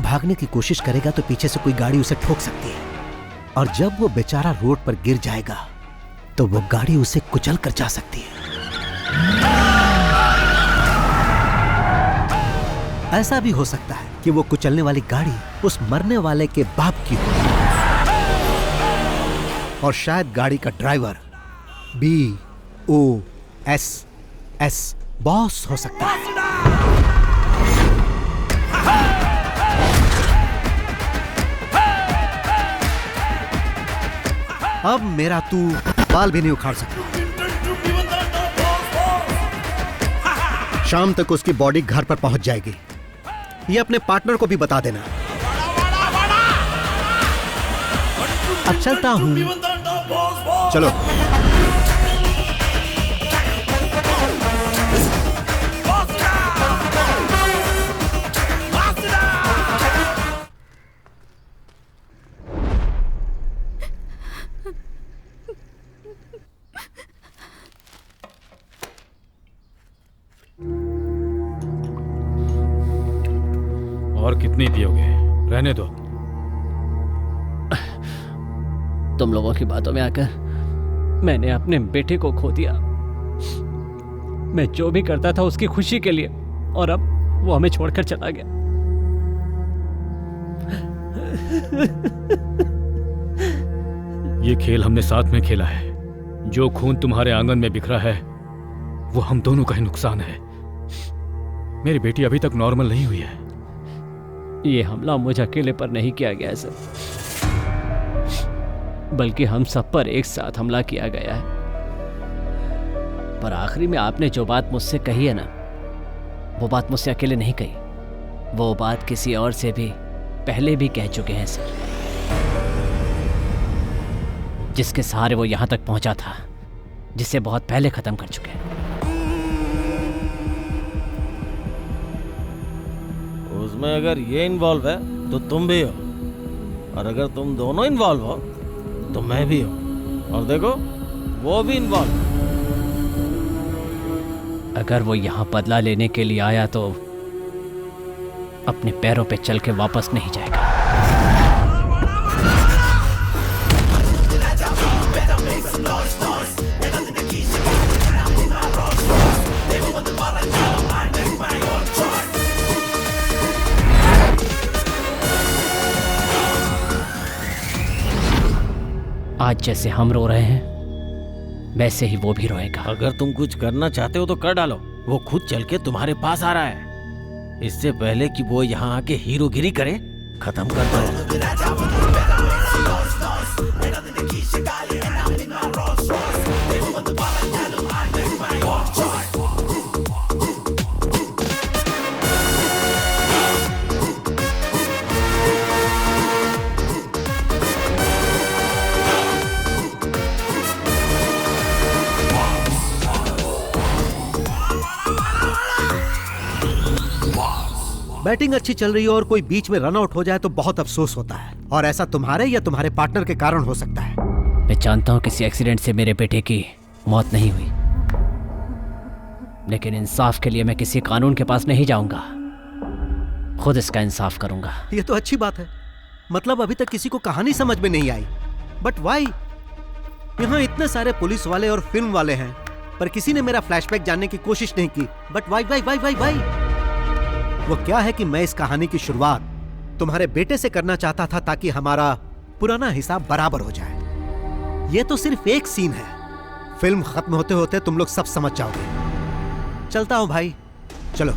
भागने की कोशिश करेगा तो पीछे से कोई गाड़ी उसे ठोक सकती है और जब वो बेचारा रोड पर गिर जाएगा तो वो गाड़ी उसे कुचल कर जा सकती है। ऐसा भी हो सकता है कि वो कुचलने वाली गाड़ी उस मरने वाले के बाप की हो और शायद गाड़ी का ड्राइवर BOSS बॉस हो सकता है। अब मेरा तू बाल भी नहीं उखाड़ सकता। शाम तक उसकी बॉडी घर पर पहुंच जाएगी। ये अपने पार्टनर को भी बता देना। अब चलता हूं। चलो। और कितनी पियोगे? रहने दो। तुम लोगों की बातों में आकर मैंने अपने बेटे को खो दिया। मैं जो भी करता था उसकी खुशी के लिए और अब वो हमें छोड़कर चला गया। ये खेल हमने साथ में खेला है। जो खून तुम्हारे आंगन में बिखरा है वो हम दोनों का ही नुकसान है। मेरी बेटी अभी तक नॉर्मल नहीं हुई है। ये हमला मुझ अकेले पर नहीं किया गया सर, बल्कि हम सब पर एक साथ हमला किया गया है। पर आखिरी में आपने जो बात मुझसे कही है ना, वो बात मुझसे अकेले नहीं कही। वो बात किसी और से भी पहले भी कह चुके हैं सर, जिसके सहारे वो यहां तक पहुंचा था, जिसे बहुत पहले खत्म कर चुके हैं। उसमें अगर ये इन्वॉल्व है तो तुम भी हो, और अगर तुम दोनों इन्वॉल्व हो तो मैं भी हूं, और देखो वो भी इन्वॉल्व। अगर वो यहां बदला लेने के लिए आया तो अपने पैरों पे चल के वापस नहीं जाएगा। आज जैसे हम रो रहे हैं वैसे ही वो भी रोएगा। अगर तुम कुछ करना चाहते हो तो कर डालो, वो खुद चल के तुम्हारे पास आ रहा है। इससे पहले कि वो यहाँ आके हीरोगिरी करे, खत्म कर दो। बैटिंग अच्छी चल रही हो और कोई बीच में रन आउट हो जाए तो बहुत अफसोस होता है, और ऐसा तुम्हारे या तुम्हारे पार्टनर के कारण हो सकता है। मैं जानता हूँ किसी एक्सीडेंट से मेरे बेटे की मौत नहीं हुई, लेकिन इंसाफ के लिए मैं किसी कानून के पास नहीं जाऊंगा, खुद इसका इंसाफ करूंगा। ये तो अच्छी बात है। मतलब अभी तक किसी को कहानी समझ में नहीं आई, बट वाई? यहाँ इतने सारे पुलिस वाले और फिल्म वाले हैं, पर किसी ने मेरा फ्लैशबैक जानने की कोशिश नहीं की। But why why why why why? वो क्या है कि मैं इस कहानी की शुरुआत तुम्हारे बेटे से करना चाहता था ताकि हमारा पुराना हिसाब बराबर हो जाए। ये तो सिर्फ एक सीन है, फिल्म खत्म होते होते तुम लोग सब समझ जाओगे। चलता हूं भाई, चलो।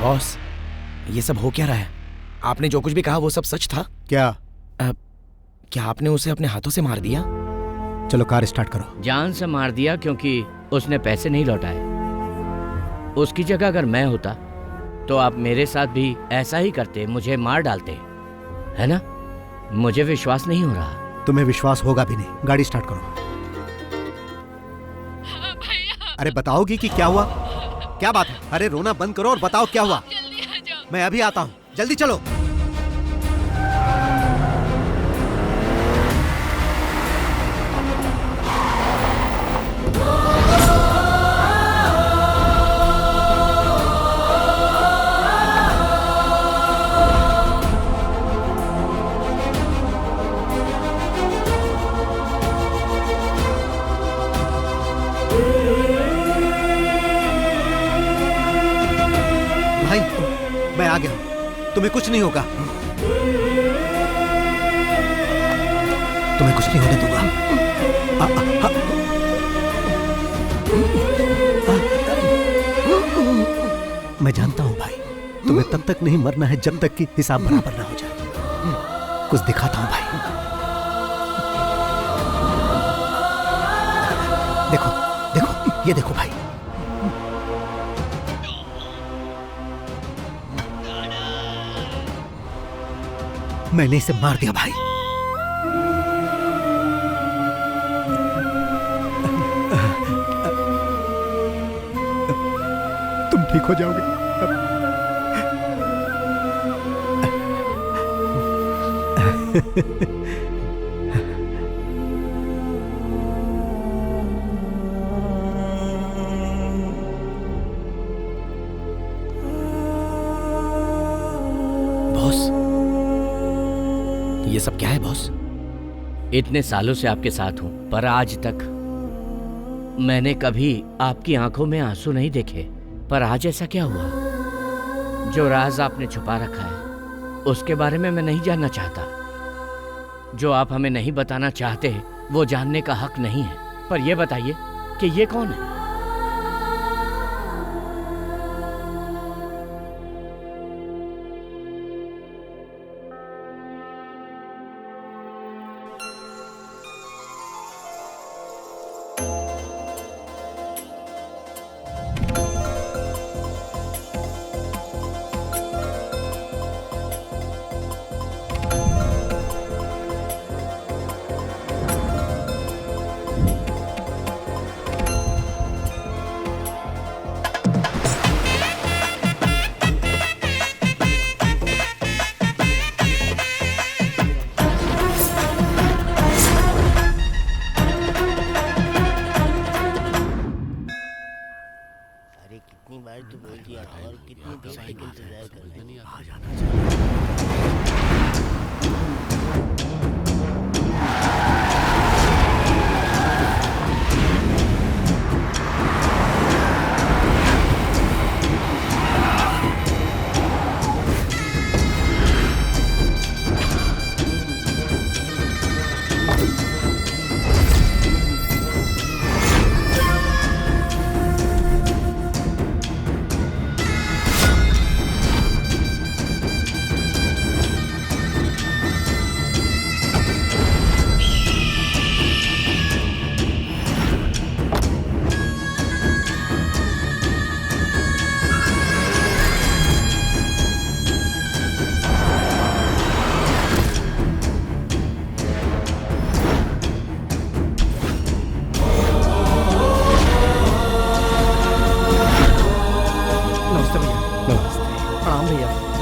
बॉस, ये सब हो क्या रहा है? आपने जो कुछ भी कहा वो सब सच था क्या? क्या आपने उसे अपने हाथों से मार दिया? चलो कार स्टार्ट करो। जान से मार दिया क्योंकि उसने पैसे नहीं लौटाए। उसकी जगह अगर मैं होता तो आप मेरे साथ भी ऐसा ही करते, मुझे मार डालते, है ना? मुझे विश्वास नहीं हो रहा। तुम्हें विश्वास होगा भी नहीं। गाड़ी स्टार्ट करो। अरे बताओगी कि क्या हुआ? क्या बात है? अरे रोना बंद करो और बताओ क्या हुआ। मैं अभी आता हूँ, जल्दी चलो। मैं आ गया, तुम्हें कुछ नहीं होगा। तुम्हें कुछ नहीं होने दूंगा। मैं जानता हूं भाई, तुम्हें तब तक नहीं मरना है जब तक कि हिसाब बराबर ना हो जाए। कुछ दिखाता हूं भाई। देखो देखो, ये देखो भाई। मैंने इसे मार दिया भाई। तुम ठीक हो जाओगे। बॉस, ये सब क्या है बॉस? इतने सालों से आपके साथ हूं, पर आज तक मैंने कभी आपकी आंखों में आंसू नहीं देखे। पर आज ऐसा क्या हुआ? जो राज आपने छुपा रखा है उसके बारे में मैं नहीं जानना चाहता। जो आप हमें नहीं बताना चाहते वो जानने का हक नहीं है। पर यह बताइए कि ये कौन है?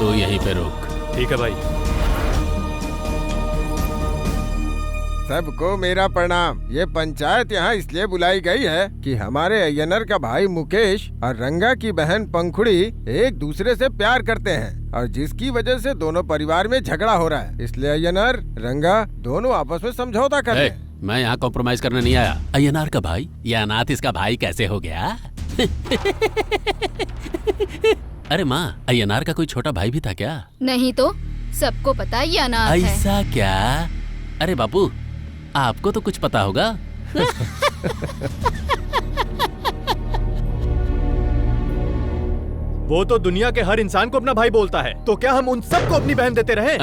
तो यहीं पे रुक। ठीक है भाई। सबको मेरा प्रणाम। ये पंचायत यहाँ इसलिए बुलाई गई है कि हमारे अय्यनर का भाई मुकेश और रंगा की बहन पंखुड़ी एक दूसरे से प्यार करते हैं और जिसकी वजह से दोनों परिवार में झगड़ा हो रहा है। इसलिए अय्यनर रंगा दोनों आपस में समझौता कर रहे हैं। मैं यहाँ कॉम्प्रोमाइज करने नहीं आया। अय्यनार का भाई, ये अनाथ इसका भाई कैसे हो गया? अरे माँ, अय्यनार का कोई छोटा भाई भी था क्या? नहीं तो सबको पता है ये अनाथ है। ऐसा क्या? अरे बापू, आपको तो कुछ पता होगा। वो तो दुनिया के हर इंसान को अपना भाई बोलता है, तो क्या हम उन सबको अपनी बहन देते रहे?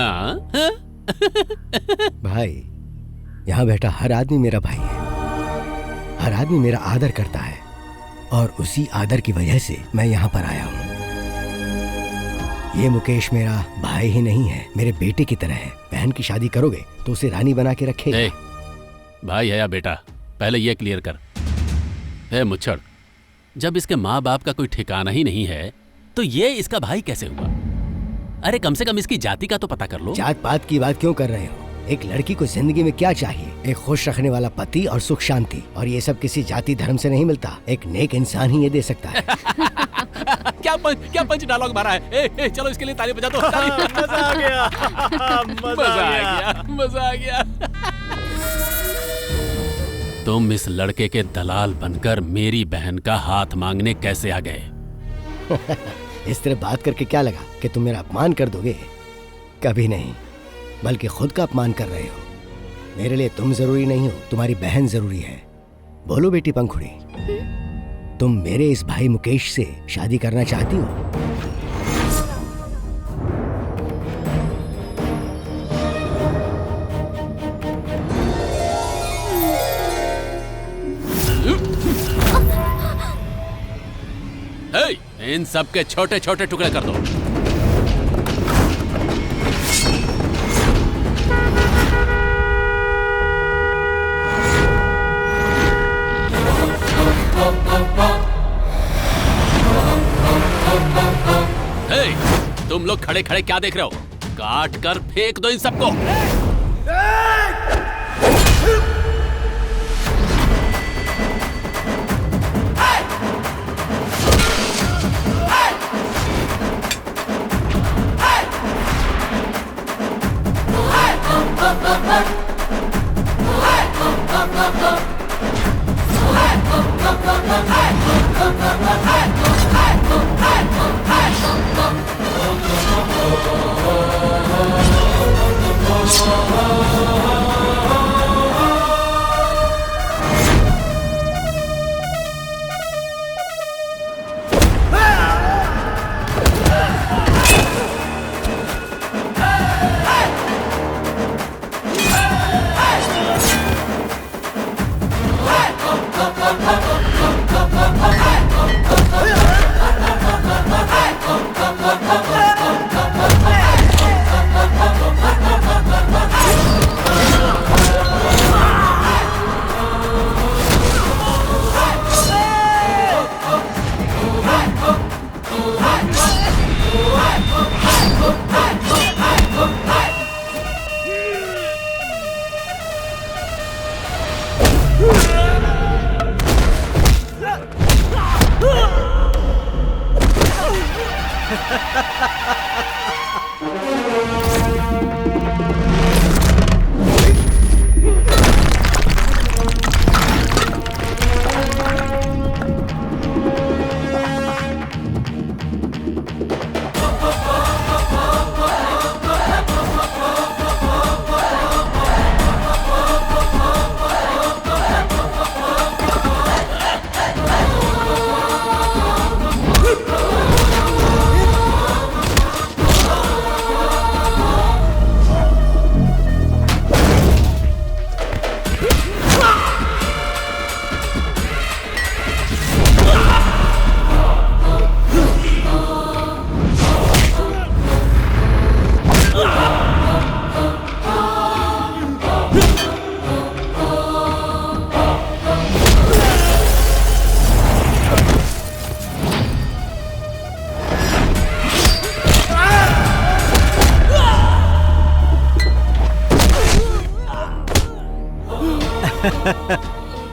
भाई, यहाँ बैठा हर आदमी मेरा भाई है। हर आदमी मेरा आदर करता है और उसी आदर की वजह से मैं यहाँ पर आया हूँ। ये मुकेश मेरा भाई ही नहीं है, मेरे बेटे की तरह है। बहन की शादी करोगे तो उसे रानी बना के रखेगा। भाई है या बेटा, पहले ये क्लियर कर। है मुच्छड़, जब इसके माँ बाप का कोई ठिकाना ही नहीं है तो ये इसका भाई कैसे हुआ? अरे कम से कम इसकी जाति का तो पता कर लो। जात पात की बात क्यों कर रहे हो? एक लड़की को जिंदगी में क्या चाहिए? एक खुश रखने वाला पति और सुख शांति, और ये सब किसी जाति धर्म से नहीं मिलता। एक नेक इंसान ही ये दे सकता है। क्या पंच डायलॉग मारा है। चलो इसके लिए ताली बजा दो। मजा आ गया। मजा आ गया। तुम इस लड़के के दलाल बनकर मेरी बहन का हाथ मांगने कैसे आ गए? इस तरह बात करके क्या लगा कि तुम मेरा अपमान कर दोगे? कभी नहीं, बल्कि खुद का अपमान कर रहे हो। मेरे लिए तुम जरूरी नहीं हो, तुम्हारी बहन जरूरी है। बोलो बेटी पंखुड़ी, तुम मेरे इस भाई मुकेश से शादी करना चाहती हो? इन सब के छोटे छोटे टुकड़े कर दो। तुम लोग खड़े खड़े क्या देख रहे हो? काट कर फेंक दो इन सबको।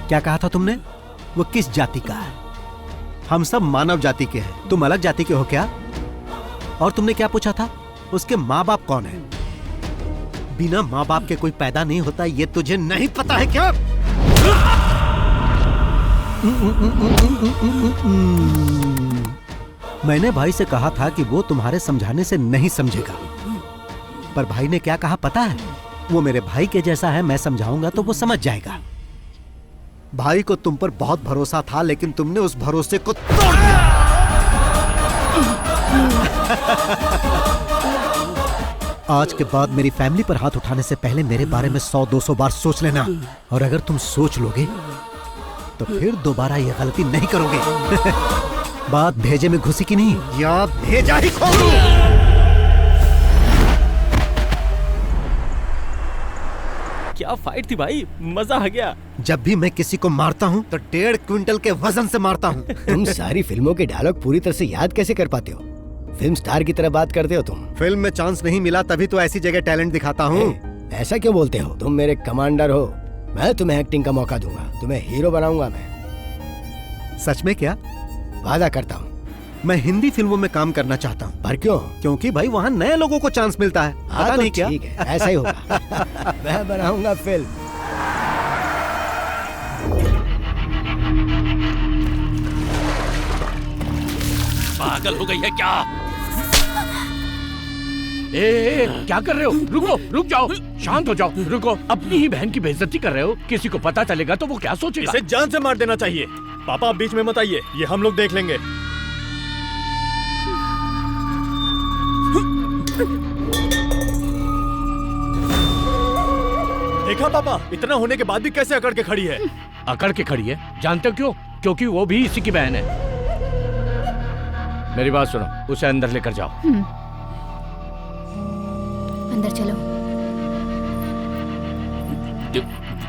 क्या कहा था तुमने? वो किस जाति का है? हम सब मानव जाति के हैं, तुम अलग जाति के हो क्या? और तुमने क्या पूछा था? उसके माँ बाप कौन है? बिना माँ बाप के कोई पैदा नहीं होता, ये तुझे नहीं पता है क्या? मैंने भाई से कहा था कि वो तुम्हारे समझाने से नहीं समझेगा, पर भाई ने क्या कहा पता है? वो मेरे भाई के जैसा है, मैं समझाऊंगा तो वो समझ जाएगा। भाई को तुम पर बहुत भरोसा था, लेकिन तुमने उस भरोसे को तोड़ दिया। आज के बाद मेरी फैमिली पर हाथ उठाने से पहले मेरे बारे में 100-200 बार सोच लेना, और अगर तुम सोच लोगे तो फिर दोबारा ये गलती नहीं करोगे। बात भेजे में घुसी की नहीं, या भेजा ही खोलूं। क्या फाइट थी भाई, मजा आ गया। जब भी मैं किसी को मारता हूँ तो 1.5 क्विंटल के वजन से मारता हूँ। तुम सारी फिल्मों के डायलॉग पूरी तरह से याद कैसे कर पाते हो? फिल्म स्टार की तरह बात करते हो तुम। फिल्म में चांस नहीं मिला तभी तो ऐसी जगह टैलेंट दिखाता हूँ। ऐसा क्यों बोलते हो? तुम मेरे कमांडर हो, मैं तुम्हें एक्टिंग का मौका दूंगा, तुम्हें हीरो बनाऊंगा मैं। सच में? क्या वादा करता हूँ। मैं हिंदी फिल्मों में काम करना चाहता हूँ। पर क्यों? क्योंकि भाई वहाँ नए लोगों को चांस मिलता है। पता नहीं क्या? ठीक है, ऐसा ही होगा। मैं बनाऊंगा फिल्म। पागल हो गई है क्या? ए, क्या कर रहे हो? रुको, रुक जाओ, शांत हो जाओ, रुको। अपनी ही बहन की बेइज्जती कर रहे हो। किसी को पता चलेगा तो वो क्या सोचेगा? इसे जान से मार देना चाहिए। पापा आप बीच में मत आइए, ये हम लोग देख लेंगे। देखा पापा, इतना होने के बाद भी कैसे अकड़ के खड़ी है। अकड़ के खड़ी है? जानते हो क्यों? क्योंकि वो भी इसी की बहन है। मेरी बात सुनो, उसे अंदर लेकर जाओ। अंदर चलो।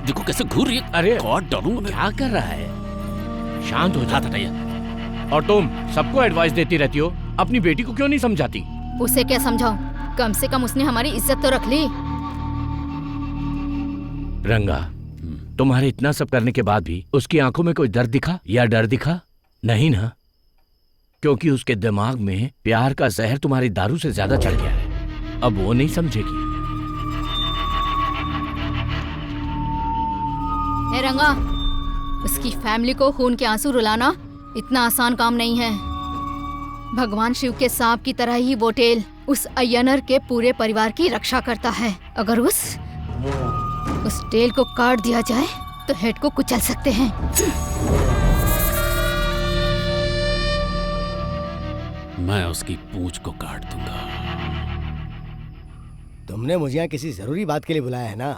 देखो कैसे घूर रही है। अरे गॉड डालूंगा। क्या कर रहा है? शांत हो जाता है। और तुम सबको एडवाइस देती रहती हो, अपनी बेटी को क्यों नहीं समझाती? उसे क्या समझाऊं? कम से कम उसने हमारी इज्जत तो रख ली। रंगा, तुम्हारे इतना सब करने के बाद भी उसकी आंखों में कोई दर्द दिखा या डर दिखा? नहीं ना, क्योंकि उसके दिमाग में प्यार का जहर तुम्हारी दारू से ज्यादा चढ़ गया है। अब वो नहीं समझेगी। ए रंगा, उसकी फैमिली को खून के आंसू रुलाना इतना आसान काम नहीं है। भगवान शिव के सांप की तरह ही वो टेल उस अय्यनर के पूरे परिवार की रक्षा करता है। अगर उस टेल को काट दिया जाए तो हेड को कुचल सकते हैं। मैं उसकी पूंछ को काट दूंगा। तुमने मुझे यहाँ किसी जरूरी बात के लिए बुलाया है ना?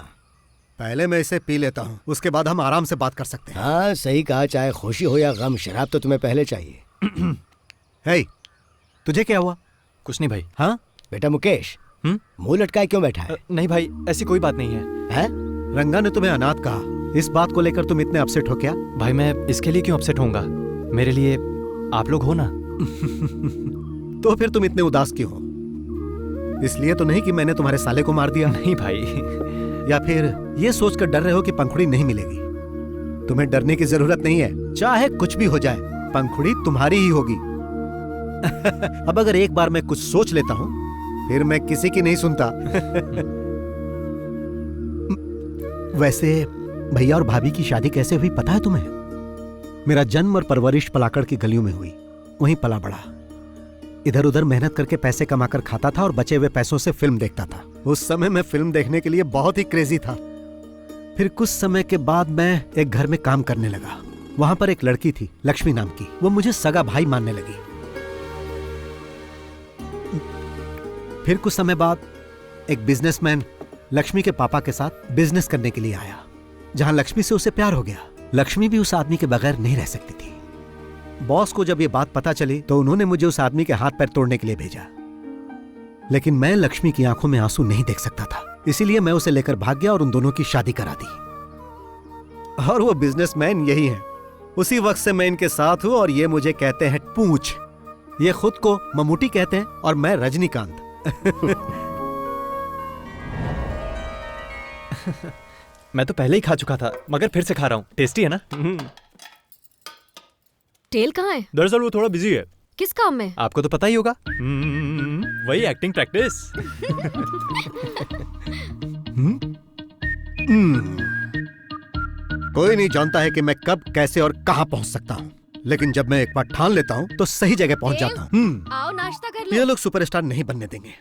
पहले मैं इसे पी लेता हूँ, उसके बाद हम आराम से बात कर सकते हैं। हाँ सही कहा, चाहे खुशी हो या गम, शराब तो तुम्हें पहले चाहिए। हे, तुझे क्या हुआ? कुछ नहीं भाई। हाँ बेटा मुकेश, मुंह लटकाए क्यों बैठा है? नहीं भाई, ऐसी कोई बात नहीं है। रंगा ने तुम्हें अनाथ कहा, इस बात को लेकर तुम इतने अपसेट हो क्या? भाई मैं इसके लिए क्यों अपसेट होऊंगा? मेरे लिए आप लोग हो ना। तो फिर तुम इतने उदास क्यों हो? इसलिए तो नहीं कि मैंने तुम्हारे साले को मार दिया? नहीं भाई। या फिर ये सोचकर डर रहे हो कि पंखुड़ी नहीं मिलेगी? तुम्हें डरने की जरूरत नहीं है, चाहे कुछ भी हो जाए, पंखुड़ी तुम्हारी ही होगी। अब अगर एक बार मैं कुछ सोच लेता हूं, फिर मैं किसी की नहीं सुनता। वैसे भैया और भाभी की शादी कैसे हुई पता है तुम्हें? मेरा जन्म और परवरिश पलाकड़ की गलियों में हुई, वहीं पला बड़ा। इधर उधर मेहनत करके पैसे कमाकर खाता था और बचे हुए पैसों से फिल्म देखता था। उस समय मैं फिल्म देखने के लिए बहुत ही क्रेजी था। फिर कुछ समय के बाद मैं एक घर में काम करने लगा। वहां पर एक लड़की थी, लक्ष्मी नाम की। वो मुझे सगा भाई मानने लगी। फिर कुछ समय बाद एक बिजनेसमैन लक्ष्मी के पापा के साथ बिजनेस करने के लिए आया, जहां लक्ष्मी से उसे प्यार हो गया। लक्ष्मी भी उस आदमी के बगैर नहीं रह सकती थी। बॉस को जब ये बात पता चली तो उन्होंने मुझे उस आदमी के हाथ पैर तोड़ने के लिए भेजा, लेकिन मैं लक्ष्मी की आंखों में आंसू नहीं देख सकता था, इसीलिए मैं उसे लेकर भाग गया और उन दोनों की शादी करा दी। और वो बिजनेसमैन यही है। उसी वक्त से मैं इनके साथ हूं और ये मुझे कहते हैं पूंछ। ये खुद को ममूटी कहते हैं और मैं रजनीकांत। मैं तो पहले ही खा चुका था, मगर फिर से खा रहा हूँ। टेस्टी है ना? टेल कहाँ है? दरअसल वो थोड़ा बिजी है। किस काम में? आपको तो पता ही होगा। वही एक्टिंग प्रैक्टिस। कोई नहीं जानता है कि मैं कब, कैसे और कहां पहुंच सकता हूं, लेकिन जब मैं एक बार ठान लेता हूं तो सही जगह पहुंच जाता हूं। आओ नाश्ता कर लो। ये लोग सुपरस्टार नहीं बनने देंगे।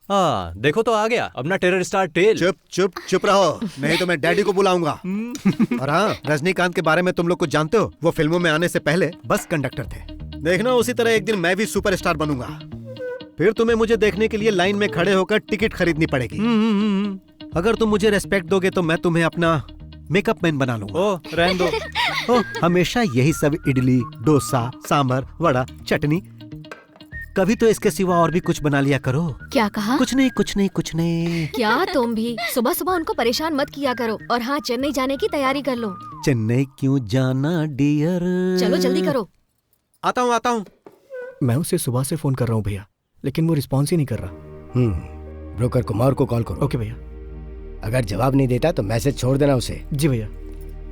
हाँ देखो तो आ गया अपना टेरर स्टार टेल। चुप चुप चुप रहो, नहीं तो मैं डैडी को बुलाऊंगा। और हाँ, रजनीकांत के बारे में तुम लोग कुछ जानते हो? वो फिल्मों में आने से पहले बस कंडक्टर थे। देखना उसी तरह एक दिन मैं भी सुपरस्टार बनूंगा। फिर तुम्हें मुझे देखने के लिए लाइन में खड़े होकर टिकट खरीदनी पड़ेगी। अगर तुम मुझे रेस्पेक्ट दोगे तो मैं तुम्हें अपना मेकअप मैन बना लूंगा। ओ, रहने दो। ओ, हमेशा यही सब इडली, डोसा, सांभर, वड़ा, चटनी। कभी तो इसके सिवा और भी कुछ बना लिया करो। क्या कहा? कुछ नहीं कुछ नहीं कुछ नहीं। क्या तुम भी सुबह सुबह उनको परेशान मत किया करो। और हाँ, चेन्नई जाने की तैयारी कर लो। चेन्नई क्यों जाना डियर? चलो जल्दी करो। आता हूँ आता हूँ। मैं उसे सुबह से फोन कर रहा हूँ भैया, लेकिन वो रिस्पॉन्स ही नहीं कर रहा। ब्रोकर कुमार को कॉल करो। ओके भैया। अगर जवाब नहीं देता तो मैसेज छोड़ देना उसे। जी भैया।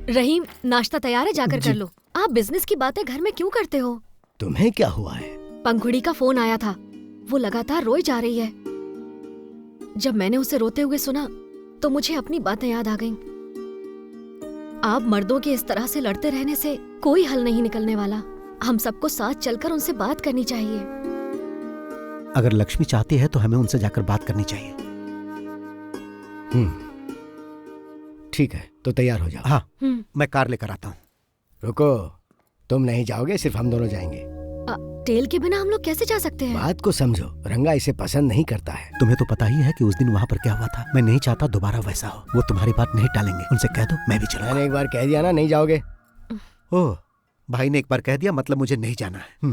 रहीम, नाश्ता तैयार है, जाकर कर लो। आप बिजनेस की बातें घर में क्यों करते हो? तुम्हें क्या हुआ है? पंखुड़ी का फोन आया था, वो लगातार रोई जा रही है। जब मैंने उसे रोते हुए सुना तो मुझे अपनी बातें याद आ गईं। आप मर्दों के इस तरह से लड़ते रहने से कोई हल नहीं निकलने वाला। हम सबको साथ चलकर उनसे बात करनी चाहिए। अगर लक्ष्मी चाहती है तो हमें उनसे जाकर बात करनी चाहिए। ठीक है, तो तैयार हो जाओ। हाँ, मैं कार लेकर आता हूँ। रुको, तुम नहीं जाओगे, सिर्फ हम दोनों जाएंगे। टेल के बिना हम लोग कैसे जा सकते हैं? बात को समझो, रंगा इसे पसंद नहीं करता है। तुम्हें तो पता ही है कि उस दिन वहाँ पर क्या हुआ था। मैं नहीं चाहता दोबारा वैसा हो। वो तुम्हारी बात नहीं टालेंगे, उनसे कह दो मैं भी चलूंगा। मैंने एक बार कह दिया ना, नहीं जाओगे। ओह, भाई ने एक बार कह दिया मतलब मुझे नहीं जाना है।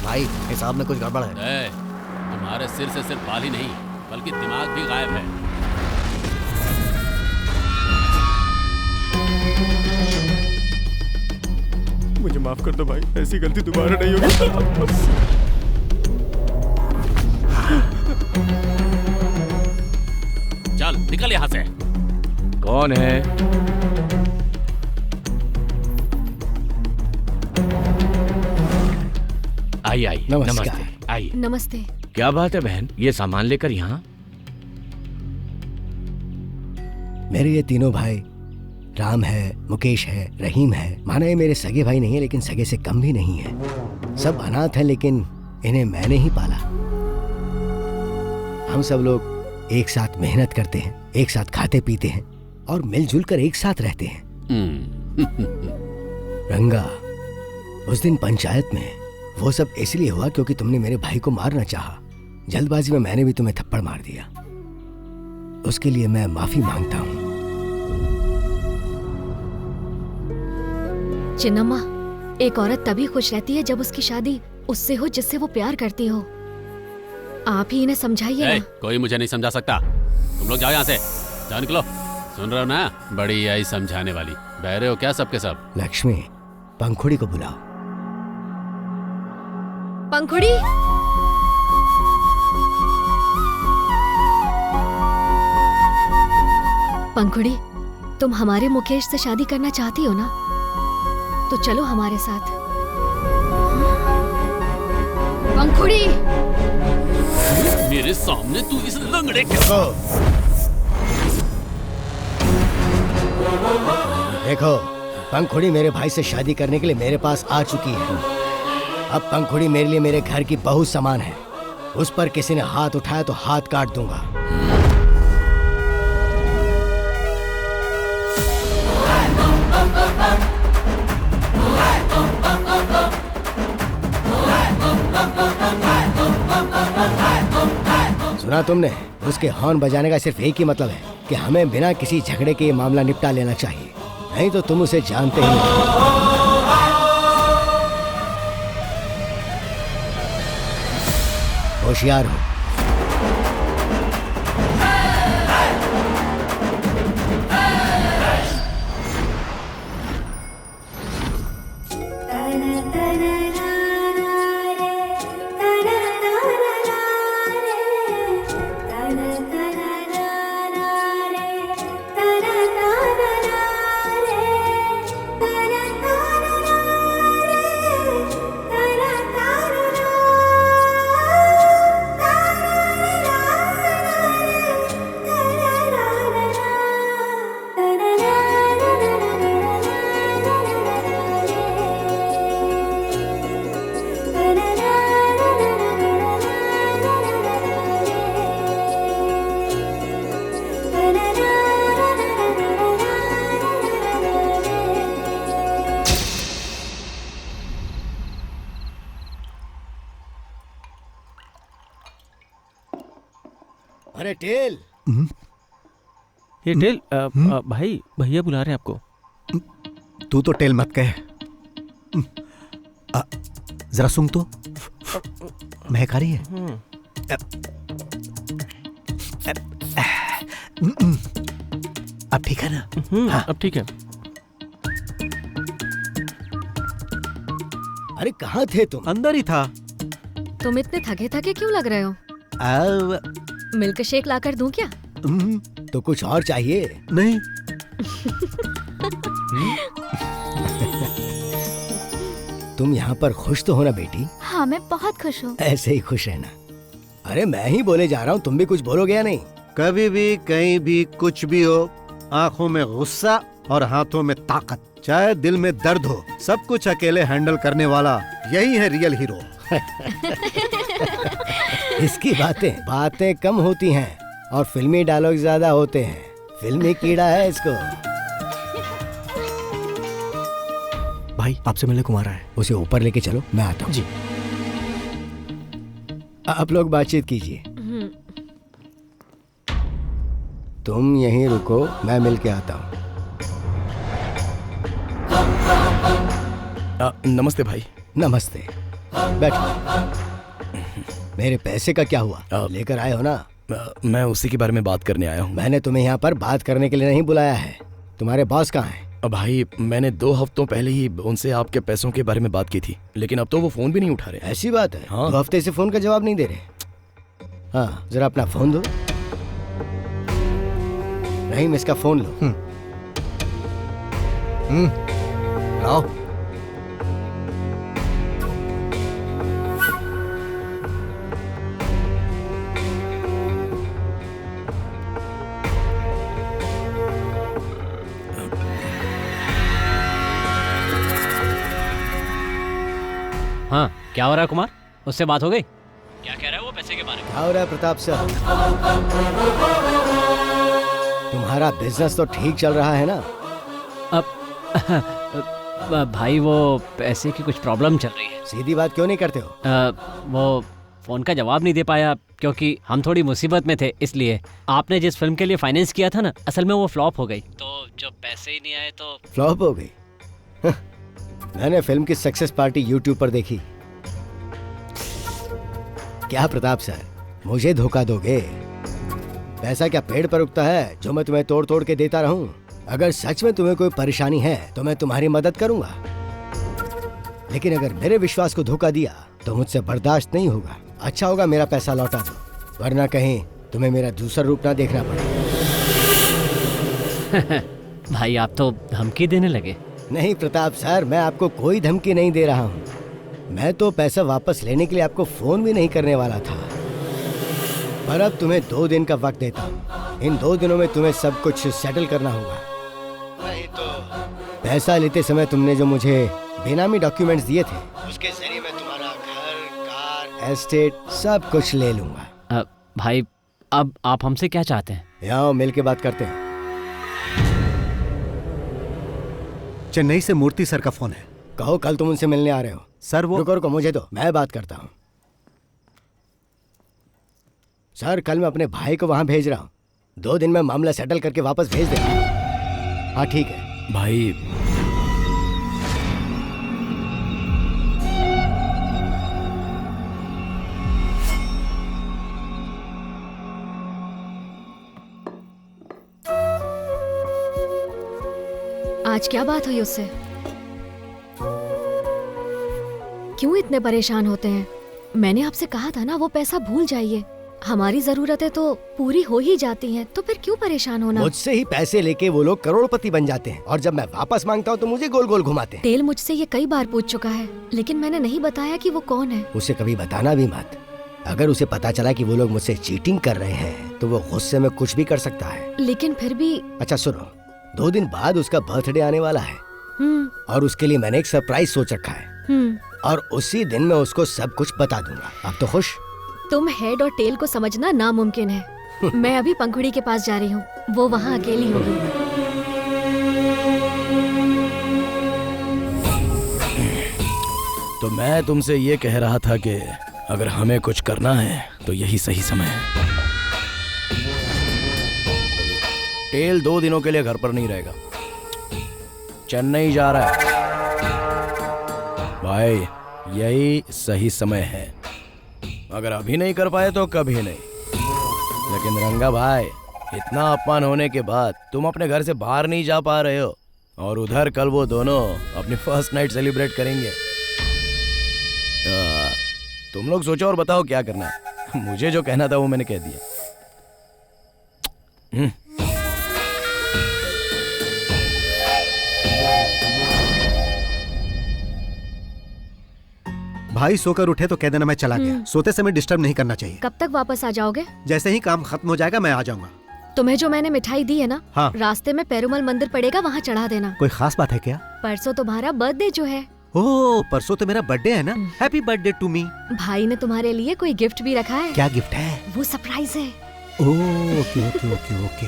भाई, हिसाब में कुछ गड़बड़ है। तुम्हारे सिर से सिर्फ बाल ही नहीं बल्कि दिमाग भी गायब है। मुझे माफ कर दो भाई, ऐसी गलती दोबारा नहीं होगी। चल निकल यहाँ से। कौन है? आई आई। नमस्कार। आई। नमस्ते। क्या बात है बहन, ये सामान लेकर यहाँ? मेरे ये तीनों भाई, राम है, मुकेश है, रहीम है। माना ये मेरे सगे भाई नहीं है, लेकिन सगे से कम भी नहीं है। सब अनाथ हैं, लेकिन इन्हें मैंने ही पाला। हम सब लोग एक साथ मेहनत करते हैं, एक साथ खाते पीते हैं और मिलजुल कर एक साथ रहते हैं। रंगा, उस दिन पंचायत में वो सब इसलिए हुआ क्योंकि तुमने मेरे भाई को मारना चाहा। जल्दबाजी में मैंने भी तुम्हें थप्पड़ मार दिया। उसके लिए मैं माफी मांगता हूँ। चिन्नम्मा, एक औरत तभी खुश रहती है जब उसकी शादी उससे हो जिससे वो प्यार करती हो। आप ही इन्हें समझाइए ना। कोई मुझे नहीं समझा सकता। तुम लोग जाओ यहाँ से, जाओ निकलो। सुन रहे हो ना, बड़ी आई समझाने वाली। बहरे हो क्या सबके सब? लक्ष्मी, पंखुड़ी को बुलाओ। पंखुड़ी, पंखुड़ी, तुम हमारे मुकेश से शादी करना चाहती हो ना? तो चलो हमारे साथ। पंखुड़ी, मेरे सामने तू इस लंगड़े के देखो, पंखुड़ी मेरे भाई से शादी करने के लिए मेरे पास आ चुकी है। अब पंखुड़ी मेरे लिए मेरे घर की बहू समान है। उस पर किसी ने हाथ उठाया तो हाथ काट दूंगा। सुना तुमने? उसके हॉर्न बजाने का सिर्फ एक ही मतलब है कि हमें बिना किसी झगड़े के ये मामला निपटा लेना चाहिए, नहीं तो तुम उसे जानते ही नहीं। होशियार हो। अरे टेल। ये टेल भाई भैया बुला रहे हैं आपको। तू तो टेल मत कह। जरा सूंघ तो, महक आ रही है। अब ठीक है ना? हाँ। अब ठीक है। अरे कहाँ थे तुम? अंदर ही था। तुम इतने थके थके क्यों लग रहे हो? मिल्क शेक लाकर दूं क्या? तो कुछ और चाहिए? नहीं। तुम यहाँ पर खुश तो हो ना बेटी? हाँ मैं बहुत खुश हूँ। ऐसे ही खुश रहना। अरे मैं ही बोले जा रहा हूँ, तुम भी कुछ बोलोगे या नहीं? कभी भी कहीं भी कुछ भी हो, आंखों में गुस्सा और हाथों में ताकत, चाहे दिल में दर्द हो, सब कुछ अकेले हैंडल करने वाला यही है रियल हीरो। इसकी बातें कम होती हैं और फिल्मी डायलॉग ज्यादा होते हैं। फिल्मी कीड़ा है इसको। भाई आपसे मिलने को आ रहा है। उसे ऊपर लेके चलो, मैं आता हूँ। जी। आप लोग बातचीत कीजिए। तुम यहीं रुको, मैं मिल के आता हूँ। नमस्ते भाई। नमस्ते, बैठो। मेरे पैसे का क्या हुआ? लेकर आए हो ना? मैं उसी के बारे में बात करने आया हूँ। मैंने तुम्हें यहाँ पर बात करने के लिए नहीं बुलाया है। तुम्हारे बॉस कहाँ हैं? भाई मैंने 2 हफ्तों पहले ही उनसे आपके पैसों के बारे में बात की थी, लेकिन अब तो वो फोन भी नहीं उठा रहे। ऐसी बात है? हाँ। 2 हफ्ते से फोन का जवाब नहीं दे रहे। हाँ, जरा अपना फोन दो। रहीम, इसका फोन लो। लाओ। हाँ, क्या हो रहा है कुमार? उससे बात हो गई? क्या कह रहा है वो पैसे के बारे में? क्या हो रहा है प्रताप सर? तुम्हारा बिजनेस तो ठीक चल रहा है ना? अब भाई वो पैसे की कुछ प्रॉब्लम चल रही है। सीधी बात क्यों नहीं करते हो? वो फोन का जवाब नहीं दे पाया क्योंकि हम थोड़ी मुसीबत में थे, इसलिए। आपने जिस फिल्म के लिए फाइनेंस किया था ना, असल में वो फ्लॉप हो गई, तो जब पैसे ही नहीं आए तो फ्लॉप हो गई? मैंने फिल्म की सक्सेस पार्टी यूट्यूब पर देखी। क्या प्रताप सर, मुझे धोखा दोगे? पैसा क्या पेड़ पर उगता है जो मैं तुम्हें तोड़ तोड़ के देता रहूं? अगर सच में तुम्हें कोई परेशानी है तो मैं तुम्हारी मदद करूंगा, लेकिन अगर मेरे विश्वास को धोखा दिया तो मुझसे बर्दाश्त नहीं होगा। अच्छा होगा मेरा पैसा लौटा दो, वरना कहीं तुम्हें मेरा दूसरा रूप ना देखना पड़े। भाई आप तो धमकी देने लगे। नहीं प्रताप सर, मैं आपको कोई धमकी नहीं दे रहा हूँ। मैं तो पैसा वापस लेने के लिए आपको फोन भी नहीं करने वाला था, पर अब तुम्हें 2 दिन का वक्त देता हूँ। इन 2 दिनों में तुम्हें सब कुछ सेटल करना होगा, नहीं तो पैसा लेते समय तुमने जो मुझे बेनामी डॉक्यूमेंट्स दिए थे, उसके जरिए मैं तुम्हारा घर, कार, एस्टेट सब कुछ ले लूंगा। भाई अब आप हमसे क्या चाहते हैं? यहाँ मिल के बात करते हैं। चेन्नई से मूर्ति सर का फोन है। कहो कल तुम उनसे मिलने आ रहे हो। सर वो रुको मुझे दो, मैं बात करता हूँ। सर कल मैं अपने भाई को वहां भेज रहा हूँ, 2 दिन में मामला सेटल करके वापस भेज देगा। हाँ ठीक है भाई। आज क्या बात हुई उससे? क्यों इतने परेशान होते हैं? मैंने आपसे कहा था ना वो पैसा भूल जाइए। हमारी जरूरतें तो पूरी हो ही जाती हैं, तो फिर क्यों परेशान होना? मुझसे ही पैसे लेके वो लोग करोड़पति बन जाते हैं, और जब मैं वापस मांगता हूँ तो मुझे गोल गोल घुमाते हैं। टेल मुझसे ये कई बार पूछ चुका है, लेकिन मैंने नहीं बताया कि वो कौन है। उसे कभी बताना भी मत। अगर उसे पता चला कि वो लोग मुझसे चीटिंग कर रहे हैं तो वो गुस्से में कुछ भी कर सकता है। लेकिन फिर भी। अच्छा सुनो, 2 दिन बाद उसका बर्थडे आने वाला है, और उसके लिए मैंने एक सरप्राइज सोच रखा है, और उसी दिन मैं उसको सब कुछ बता दूंगा। अब तो खुश? तुम हेड और टेल को समझना नामुमकिन है। मैं अभी पंखुड़ी के पास जा रही हूँ, वो वहाँ अकेली होगी। तो मैं तुमसे ये कह रहा था कि अगर हमें कुछ करना है तो यही सही समय है। टेल 2 दिनों के लिए घर पर नहीं रहेगा, चेन्नई जा रहा है। भाई यही सही समय है, अगर अभी नहीं कर पाए तो कभी नहीं। लेकिन रंगा भाई, इतना अपमान होने के बाद तुम अपने घर से बाहर नहीं जा पा रहे हो, और उधर कल वो दोनों अपनी फर्स्ट नाइट सेलिब्रेट करेंगे। तुम लोग सोचो और बताओ क्या करना है। मुझे जो कहना था वो मैंने कह दिया। भाई सोकर उठे तो कह देना मैं चला गया। सोते समय डिस्टर्ब नहीं करना चाहिए। कब तक वापस आ जाओगे? जैसे ही काम खत्म हो जाएगा मैं आ जाऊंगा। तुम्हें जो मैंने मिठाई दी है ना, हाँ। रास्ते में पेरुमल मंदिर पड़ेगा, वहाँ चढ़ा देना। कोई खास बात है क्या? परसों तुम्हारा बर्थडे जो है। ओह, परसों तो मेरा बर्थडे है ना। Happy birthday to me. भाई ने तुम्हारे लिए कोई गिफ्ट भी रखा है। क्या गिफ्ट है? वो सरप्राइज है। ओह, ओके ओके ओके ओके।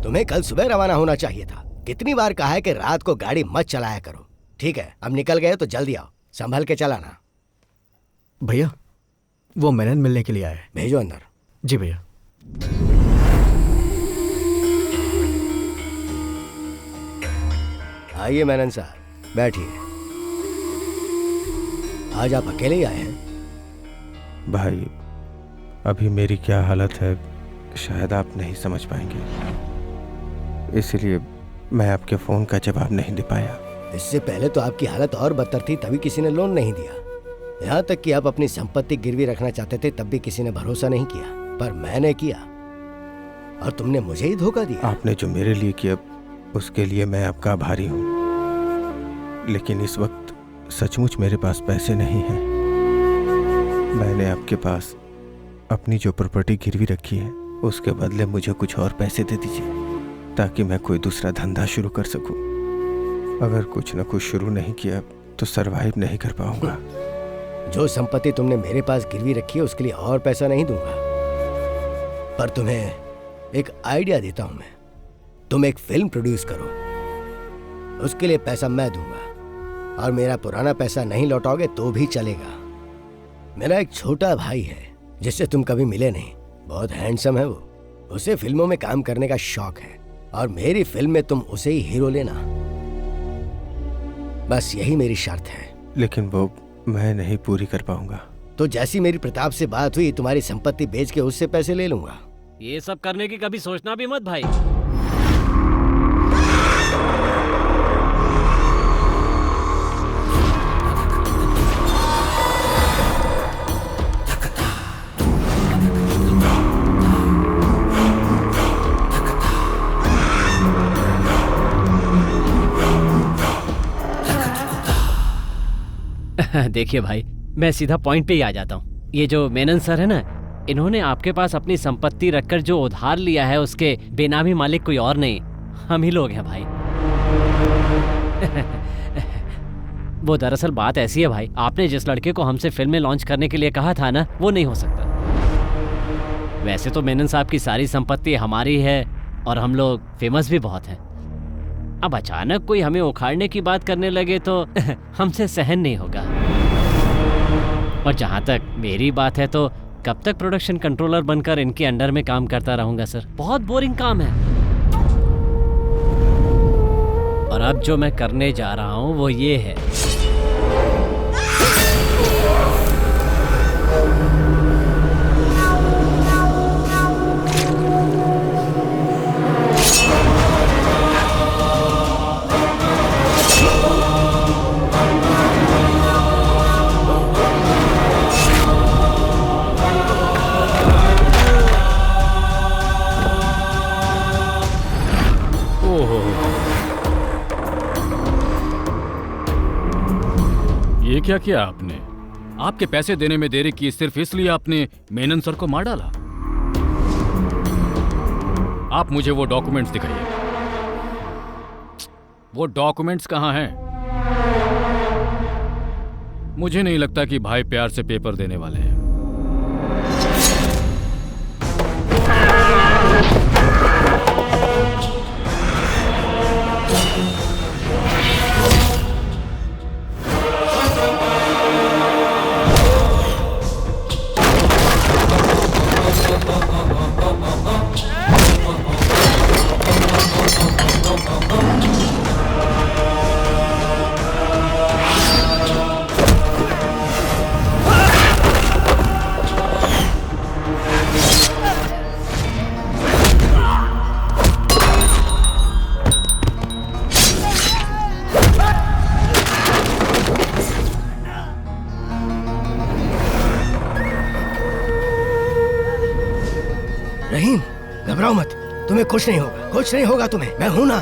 तुम्हें कल सुबह रवाना होना चाहिए था। कितनी बार कहा है कि रात को गाड़ी मत चलाया करो। ठीक है, अब निकल गए तो जल्दी आओ, संभल के चलाना। भैया, वो मेनन मिलने के लिए आए। भेजो अंदर। जी भैया। आइए मेनन साहब, बैठिए। आज आप अकेले ही आए हैं? भाई, अभी मेरी क्या हालत है शायद आप नहीं समझ पाएंगे, इसलिए मैं आपके फोन का जवाब नहीं दे पाया। इससे पहले तो आपकी हालत और बदतर थी, तभी किसी ने लोन नहीं दिया। यहाँ तक कि आप अपनी संपत्ति गिरवी रखना चाहते थे, तब भी किसी ने भरोसा नहीं किया, पर मैंने किया और तुमने मुझे ही धोखा दिया। आपने जो मेरे लिए किया उसके लिए मैं आपका आभारी हूँ, लेकिन इस वक्त सचमुच मेरे पास पैसे नहीं हैं। मैंने आपके पास अपनी जो प्रॉपर्टी गिरवी रखी है उसके बदले मुझे कुछ और पैसे दे दीजिए, ताकि मैं कोई दूसरा धंधा शुरू कर सकूं। अगर कुछ न कुछ शुरू नहीं किया तो सरवाइव नहीं कर पाऊंगा। जो संपत्ति तुमने मेरे पास गिरवी रखी है उसके लिए और पैसा नहीं दूंगा, पर तुम्हें एक आइडिया देता हूं मैं। तुम एक फिल्म प्रोड्यूस करो, उसके लिए पैसा मैं दूंगा, और मेरा पुराना पैसा नहीं लौटाओगे तो भी चलेगा। मेरा एक छोटा भाई है जिससे तुम कभी मिले नहीं, बहुत हैंडसम है वो। उसे फिल्मों में काम करने का शौक है, और मेरी फिल्म में तुम उसे ही हीरो लेना। बस यही मेरी शर्त है। लेकिन वो मैं नहीं पूरी कर पाऊंगा। तो जैसी मेरी प्रताप से बात हुई, तुम्हारी संपत्ति बेच के उससे पैसे ले लूंगा। ये सब करने की कभी सोचना भी मत भाई। देखिए भाई, मैं सीधा पॉइंट पे ही आ जाता हूँ। ये जो मेनन सर है ना, इन्होंने आपके पास अपनी संपत्ति रखकर जो उधार लिया है उसके बेनामी मालिक कोई और नहीं, हम ही लोग हैं भाई। वो दरअसल बात ऐसी है भाई, आपने जिस लड़के को हमसे फिल्म में लॉन्च करने के लिए कहा था ना, वो नहीं हो सकता। वैसे तो मेनन साहब की सारी संपत्ति हमारी है और हम लोग फेमस भी बहुत हैं। अब अचानक कोई हमें उखाड़ने की बात करने लगे तो हमसे सहन नहीं होगा। और जहां तक मेरी बात है तो कब तक प्रोडक्शन कंट्रोलर बनकर इनके अंडर में काम करता रहूंगा सर? बहुत बोरिंग काम है। और अब जो मैं करने जा रहा हूं वो ये है, ये क्या किया आपने? आपके पैसे देने में देरी की सिर्फ इसलिए आपने मेनन सर को मार डाला? आप मुझे वो डॉक्यूमेंट्स दिखाइए। वो डॉक्यूमेंट्स कहाँ हैं? मुझे नहीं लगता कि भाई प्यार से पेपर देने वाले हैं। रहीम, घबराओ मत, तुम्हें कुछ नहीं होगा, कुछ नहीं होगा तुम्हें, मैं हूं ना।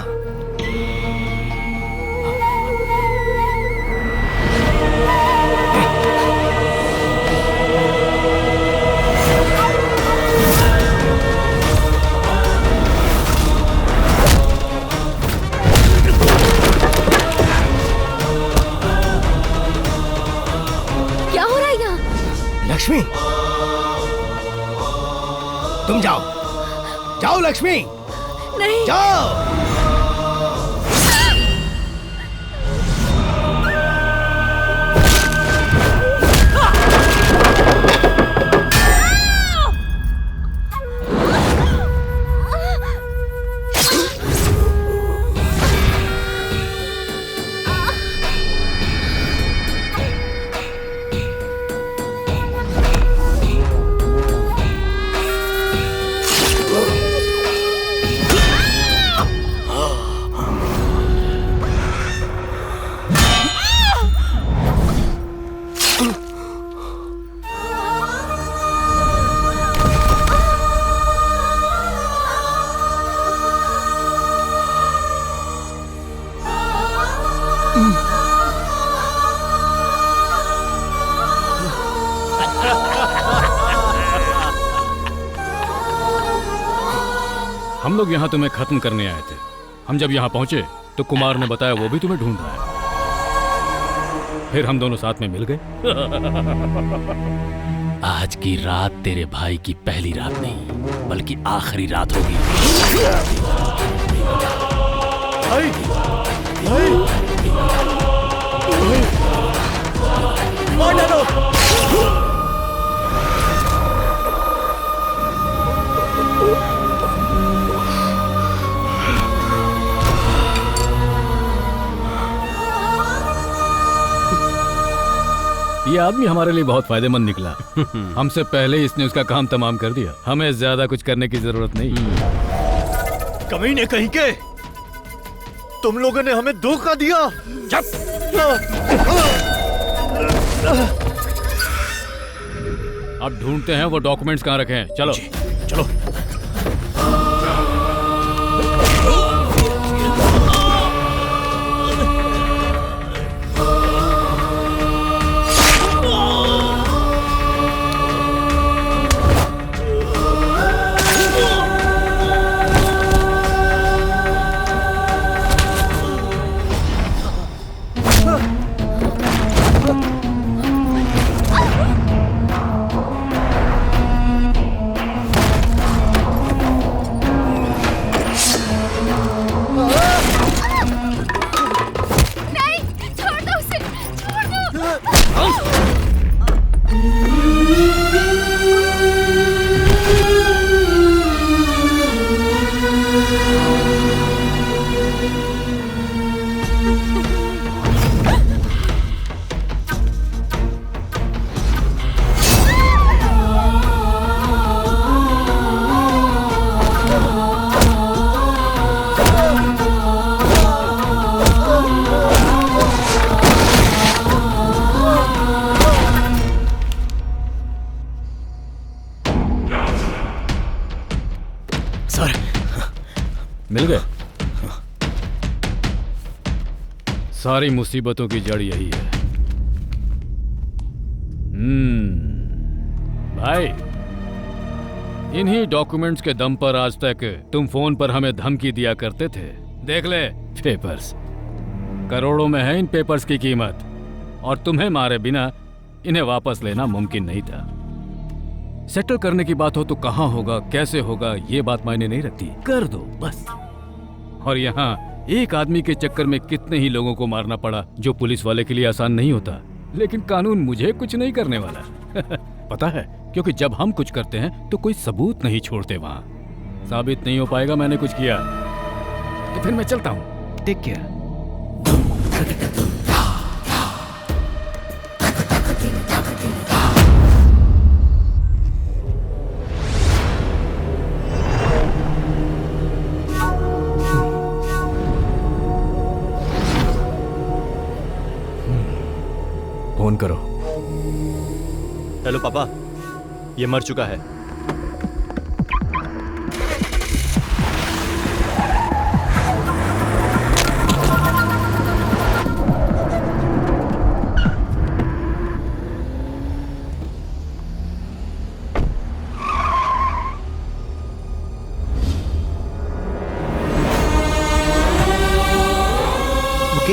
क्या हो रहा है यहाँ? लक्ष्मी, तुम जाओ, जाओ लक्ष्मी, नहीं जाओ। हम लोग यहाँ तुम्हें खत्म करने आए थे। हम जब यहाँ पहुंचे तो कुमार ने बताया वो भी तुम्हें ढूंढ रहा है। फिर हम दोनों साथ में मिल गए। आज की रात तेरे भाई की पहली रात नहीं बल्कि आखिरी रात होगी। ये आदमी हमारे लिए बहुत फायदेमंद निकला। हमसे पहले ही इसने उसका काम तमाम कर दिया। हमें ज्यादा कुछ करने की जरूरत नहीं। कमीने कहीं के, तुम लोगों ने हमें धोखा दिया। अब ढूंढते हैं वो डॉक्यूमेंट्स कहाँ रखे हैं। चलो चलो। मिल गए। सारी मुसीबतों की जड़ यही है। भाई, इन्हीं डॉक्यूमेंट्स के दम पर आज तक तुम फोन पर हमें धमकी दिया करते थे। देख ले पेपर्स, करोड़ों में है इन पेपर्स की कीमत, और तुम्हें मारे बिना इन्हें वापस लेना मुमकिन नहीं था। सेटल करने की बात हो तो कहाँ होगा, कैसे होगा, ये बात मायने नहीं रखती, कर दो बस। और यहाँ एक आदमी के चक्कर में कितने ही लोगों को मारना पड़ा, जो पुलिस वाले के लिए आसान नहीं होता। लेकिन कानून मुझे कुछ नहीं करने वाला। पता है, क्योंकि जब हम कुछ करते हैं तो कोई सबूत नहीं छोड़ते। वहां साबित नहीं हो पाएगा मैंने कुछ किया, तो फिर मैं चलता हूँ। Take care. फोन करो। हेलो पापा, ये मर चुका है।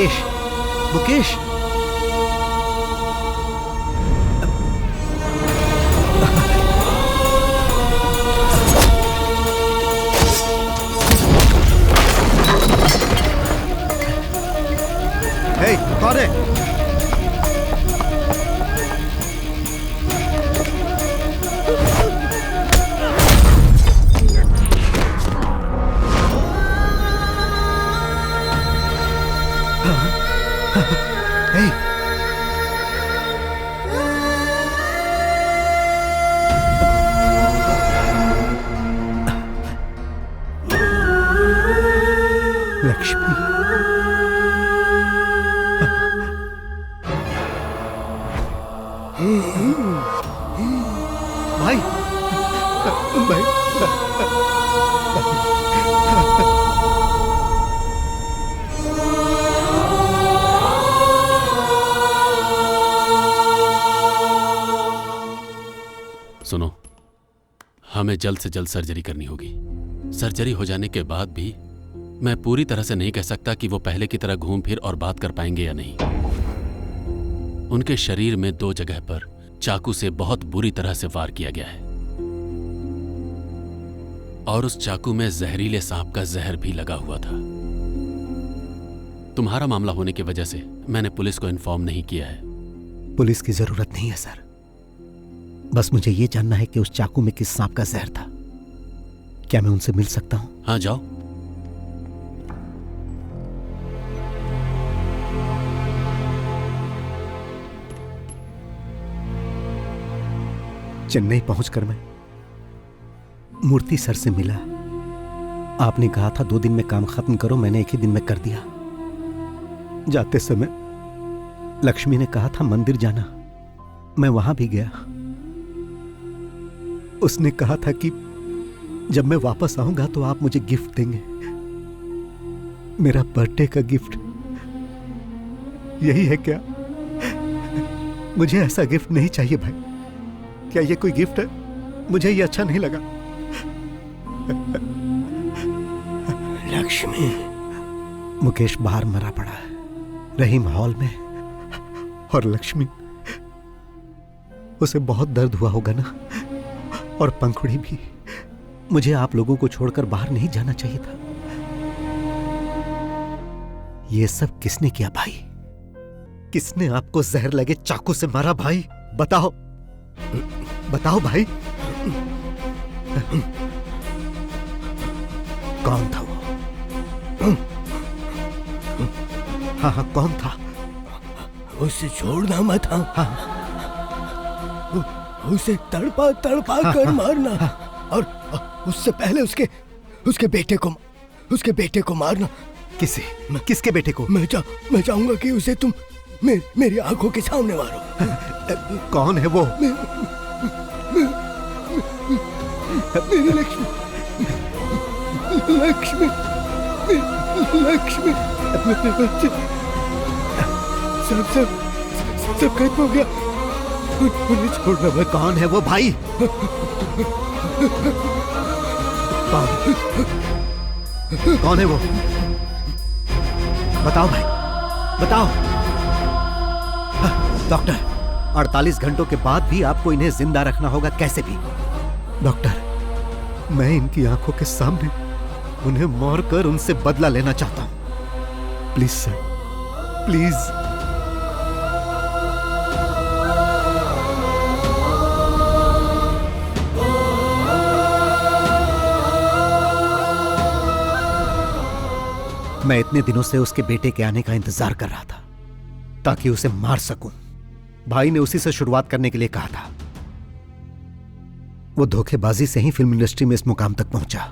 मुकेश, मुकेश। हे, कौन है? लक्ष्मी, भाई, भाई, सुनो, हमें जल्द से जल्द सर्जरी करनी होगी। सर्जरी हो जाने के बाद भी मैं पूरी तरह से नहीं कह सकता कि वो पहले की तरह घूम फिर और बात कर पाएंगे या नहीं। उनके शरीर में 2 जगह पर चाकू से बहुत बुरी तरह से वार किया गया है और उस चाकू में जहरीले सांप का जहर भी लगा हुआ था। तुम्हारा मामला होने की वजह से मैंने पुलिस को इन्फॉर्म नहीं किया है। पुलिस की जरूरत नहीं है सर, बस मुझे ये जानना है कि उस चाकू में किस सांप का जहर था। क्या मैं उनसे मिल सकता हूं? हाँ, जाओ। चेन्नई पहुंचकर मैं मूर्ति सर से मिला। आपने कहा था 2 दिन में काम खत्म करो, मैंने 1 ही दिन में कर दिया। जाते समय लक्ष्मी ने कहा था मंदिर जाना, मैं वहां भी गया। उसने कहा था कि जब मैं वापस आऊंगा तो आप मुझे गिफ्ट देंगे, मेरा बर्थडे का गिफ्ट। यही है क्या? मुझे ऐसा गिफ्ट नहीं चाहिए भाई। क्या ये कोई गिफ्ट है? मुझे ये अच्छा नहीं लगा। लक्ष्मी, मुकेश बाहर मरा पड़ा है, रहीम हॉल में। और लक्ष्मी, उसे बहुत दर्द हुआ होगा ना, और पंखुड़ी भी। मुझे आप लोगों को छोड़कर बाहर नहीं जाना चाहिए था। ये सब किसने किया भाई? किसने आपको जहर लगे चाकू से मारा भाई? बताओ, बताओ भाई। कौन था वो? हाँ हाँ, कौन था? उसे छोड़ना मत। हाँ, उसे तड़पा तड़पा कर मारना, और उससे पहले उसके बेटे को मारना। किसके बेटे को? मैं चाहूंगा कि उसे तुम मेरी आंखों के सामने मारो। कौन है वो? मेरी लक्ष्मी, लक्ष्मी, लक्ष्मी, मेरे बच्चे। सब खत्म हो गया, उन्हें छोड़ना मत। कौन है वो भाई? कौन है वो? बताओ भाई, बताओ। डॉक्टर, 48 घंटों के बाद भी आपको इन्हें जिंदा रखना होगा, कैसे भी। डॉक्टर, मैं इनकी आंखों के सामने उन्हें मारकर उनसे बदला लेना चाहता हूं। Please sir, please. मैं इतने दिनों से उसके बेटे के आने का इंतजार कर रहा था ताकि उसे मार सकूं। भाई ने उसी से शुरुआत करने के लिए कहा था। वो धोखेबाजी से ही फिल्म इंडस्ट्री में इस मुकाम तक पहुंचा,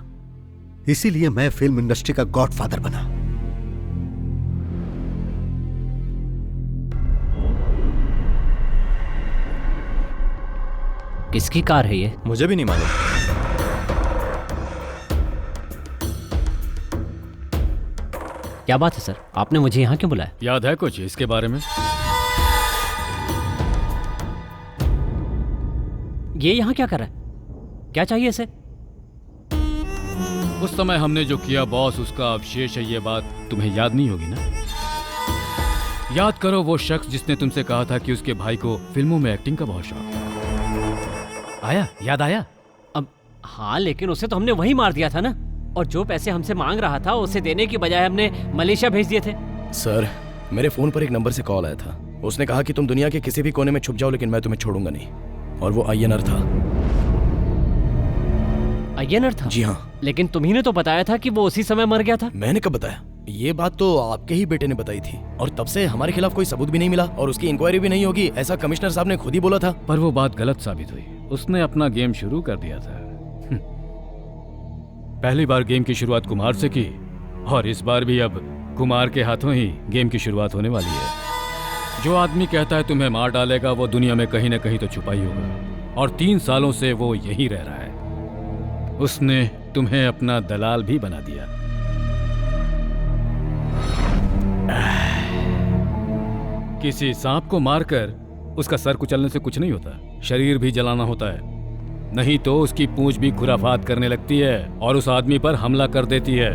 इसीलिए मैं फिल्म इंडस्ट्री का गॉडफादर बना। किसकी कार है ये? मुझे भी नहीं मालूम। क्या बात है सर, आपने मुझे यहाँ क्यों बुलाया? याद है कुछ इसके बारे में? ये यहाँ क्या कर रहा है? क्या चाहिए इसे? उस समय हमने जो किया बॉस, उसका अवशेष है ये बात तुम्हें याद नहीं होगी ना? याद करो वो शख्स जिसने तुमसे कहा था कि उसके भाई को फिल्मों में एक्टिंग का बहुत शौक। आया, याद आया? अब हाँ, लेकिन उसे तो हमने वहीं मार दिया था ना। और जो पैसे हमसे मांग रहा था उसे देने की बजाय हमने मलेशिया भेज दिए थे। सर, मेरे फोन पर एक नंबर से कॉल आया था। उसने कहा कि तुम दुनिया के किसी भी कोने में छुप जाओ लेकिन मैं तुम्हें छोड़ूंगा नहीं। और वो अय्यनर था। अय्यनर था? जी हाँ। लेकिन तुम्ही ने तो बताया था कि वो उसी समय मर गया था। मैंने कब बताया? ये बात तो आपके ही बेटे ने बताई थी और तब से हमारे खिलाफ कोई सबूत भी नहीं मिला और उसकी इंक्वायरी भी नहीं होगी, ऐसा कमिश्नर साहब ने खुद ही बोला था। पर वो बात गलत साबित हुई। उसने अपना गेम शुरू कर दिया था। पहली बार गेम की शुरुआत कुमार से की और इस बार भी अब कुमार के हाथों ही गेम की शुरुआत होने वाली है। जो आदमी कहता है तुम्हें मार डालेगा वो दुनिया में कहीं न कहीं तो छुपा ही होगा और 3 सालों से वो यहीं रह रहा है। उसने तुम्हें अपना दलाल भी बना दिया। किसी सांप को मारकर उसका सर कुचलने से कुछ नहीं होता, शरीर भी जलाना होता है, नहीं तो उसकी पूंछ भी खुराफात करने लगती है और उस आदमी पर हमला कर देती है।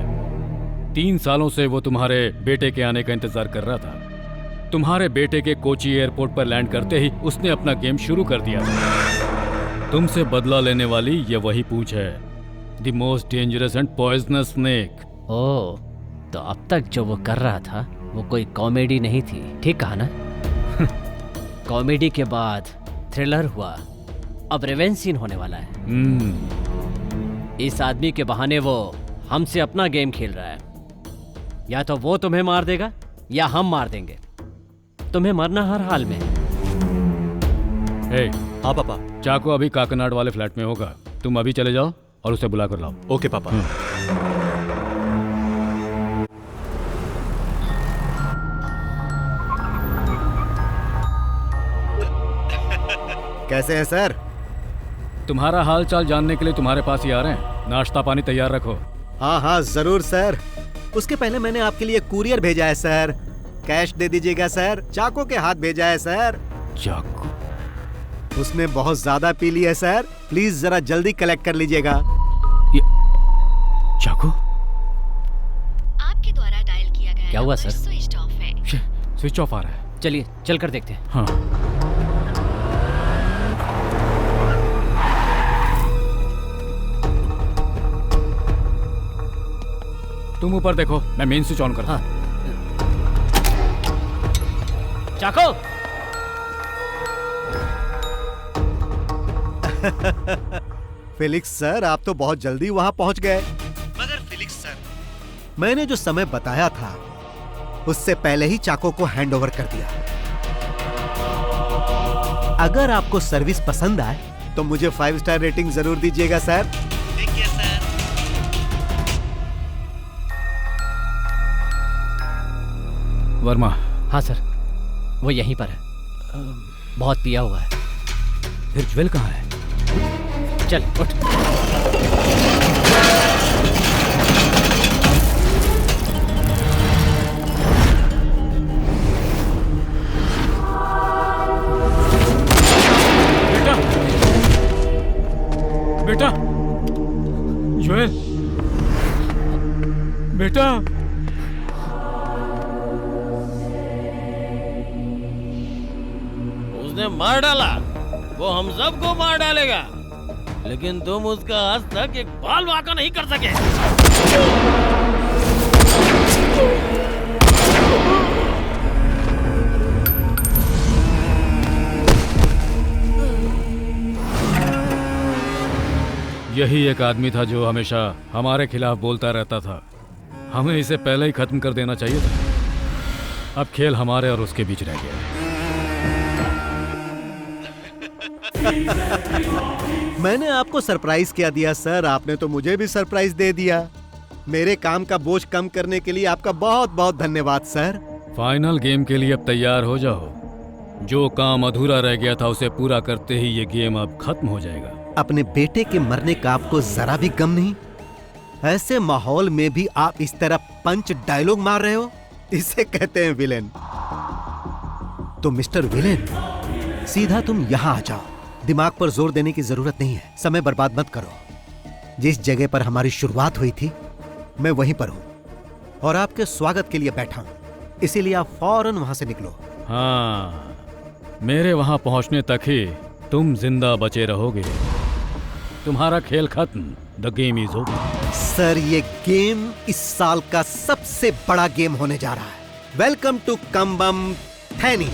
3 सालों से वो तुम्हारे बेटे के आने का इंतजार कर रहा था। तुम्हारे बेटे के कोची एयरपोर्ट पर लैंड करते ही उसने अपना गेम शुरू कर दिया था। तुमसे बदला लेने वाली ये वही पूंछ है, the most dangerous and poisonous snake. Oh, तो अब तक जो वो कर रहा था वो कोई कॉमेडी नहीं थी, ठीक कहा ना? कॉमेडी के बाद थ्रिलर हुआ, अब रिवेंज सीन होने वाला है। इस आदमी के बहाने वो हमसे अपना गेम खेल रहा है। या तो वो तुम्हें मार देगा या हम मार देंगे। तुम्हें मरना हर हाल में। हाँ पापा, चाको अभी काकनाड वाले फ्लैट में होगा, तुम अभी चले जाओ और उसे बुला कर लाओ। ओके पापा। कैसे हैं सर? तुम्हारा हाल चाल जानने के लिए तुम्हारे पास ही आ रहे हैं। नाश्ता पानी तैयार रखो। हाँ हाँ जरूर सर। उसके पहले मैंने आपके लिए कुरियर भेजा है सर। कैश दे दीजिएगा सर। चाको के हाथ भेजा है सर। चाको? उसने बहुत ज्यादा पी ली है सर, प्लीज जरा जल्दी कलेक्ट कर लीजिएगा। चाको? आपके द्वारा डायल किया गया क्या हुआ सर? स्विच ऑफ है। स्विच ऑफ आ रहा है। चलिए चल कर देखते हैं। हाँ। तुम ऊपर देखो, मैं मेन स्विच ऑन करता हूं। चाको! फेलिक्स सर, आप तो बहुत जल्दी वहां पहुंच गए। मगर फेलिक्स सर, मैंने जो समय बताया था उससे पहले ही चाको को हैंडओवर कर दिया। अगर आपको सर्विस पसंद आए तो मुझे 5 स्टार रेटिंग जरूर दीजिएगा सर। देखिए सर। वर्मा? हाँ सर, वो यहीं पर है। बहुत पिया हुआ है। फिर ज्वेल कहाँ है? चल उठ। बेटा, ज्वेल, बेटा। उसने मार डाला, वो हम सबको मार डालेगा, लेकिन तुम उसका आज तक एक बाल वाका नहीं कर सके। यही एक आदमी था जो हमेशा हमारे खिलाफ बोलता रहता था। हमें इसे पहले ही खत्म कर देना चाहिए था। अब खेल हमारे और उसके बीच रह गया। मैंने आपको सरप्राइज क्या दिया सर, आपने तो मुझे भी सरप्राइज दे दिया। मेरे काम का बोझ कम करने के लिए आपका बहुत बहुत धन्यवाद सर। फाइनल गेम के लिए अब तैयार हो जाओ। जो काम अधूरा रह गया था उसे पूरा करते ही ये गेम अब खत्म हो जाएगा। अपने बेटे के मरने का आपको जरा भी गम नहीं? ऐसे माहौल में भी आप इस तरह पंच डायलॉग मार रहे हो, इसे कहते हैं विलेन। तो मिस्टर विलेन, सीधा तुम यहां आ जाओ। दिमाग पर जोर देने की जरूरत नहीं है, समय बर्बाद मत करो। जिस जगह पर हमारी शुरुआत हुई थी मैं वहीं पर हूं और आपके स्वागत के लिए बैठा हूं। इसीलिए आप फौरन वहां से निकलो। हाँ, मेरे वहां पहुंचने तक ही तुम जिंदा बचे रहोगे। तुम्हारा खेल खत्म। The game is over. Sir, ये गेम इस साल का सबसे बड़ा गेम होने जा रहा है। Welcome to Cumbum Theni.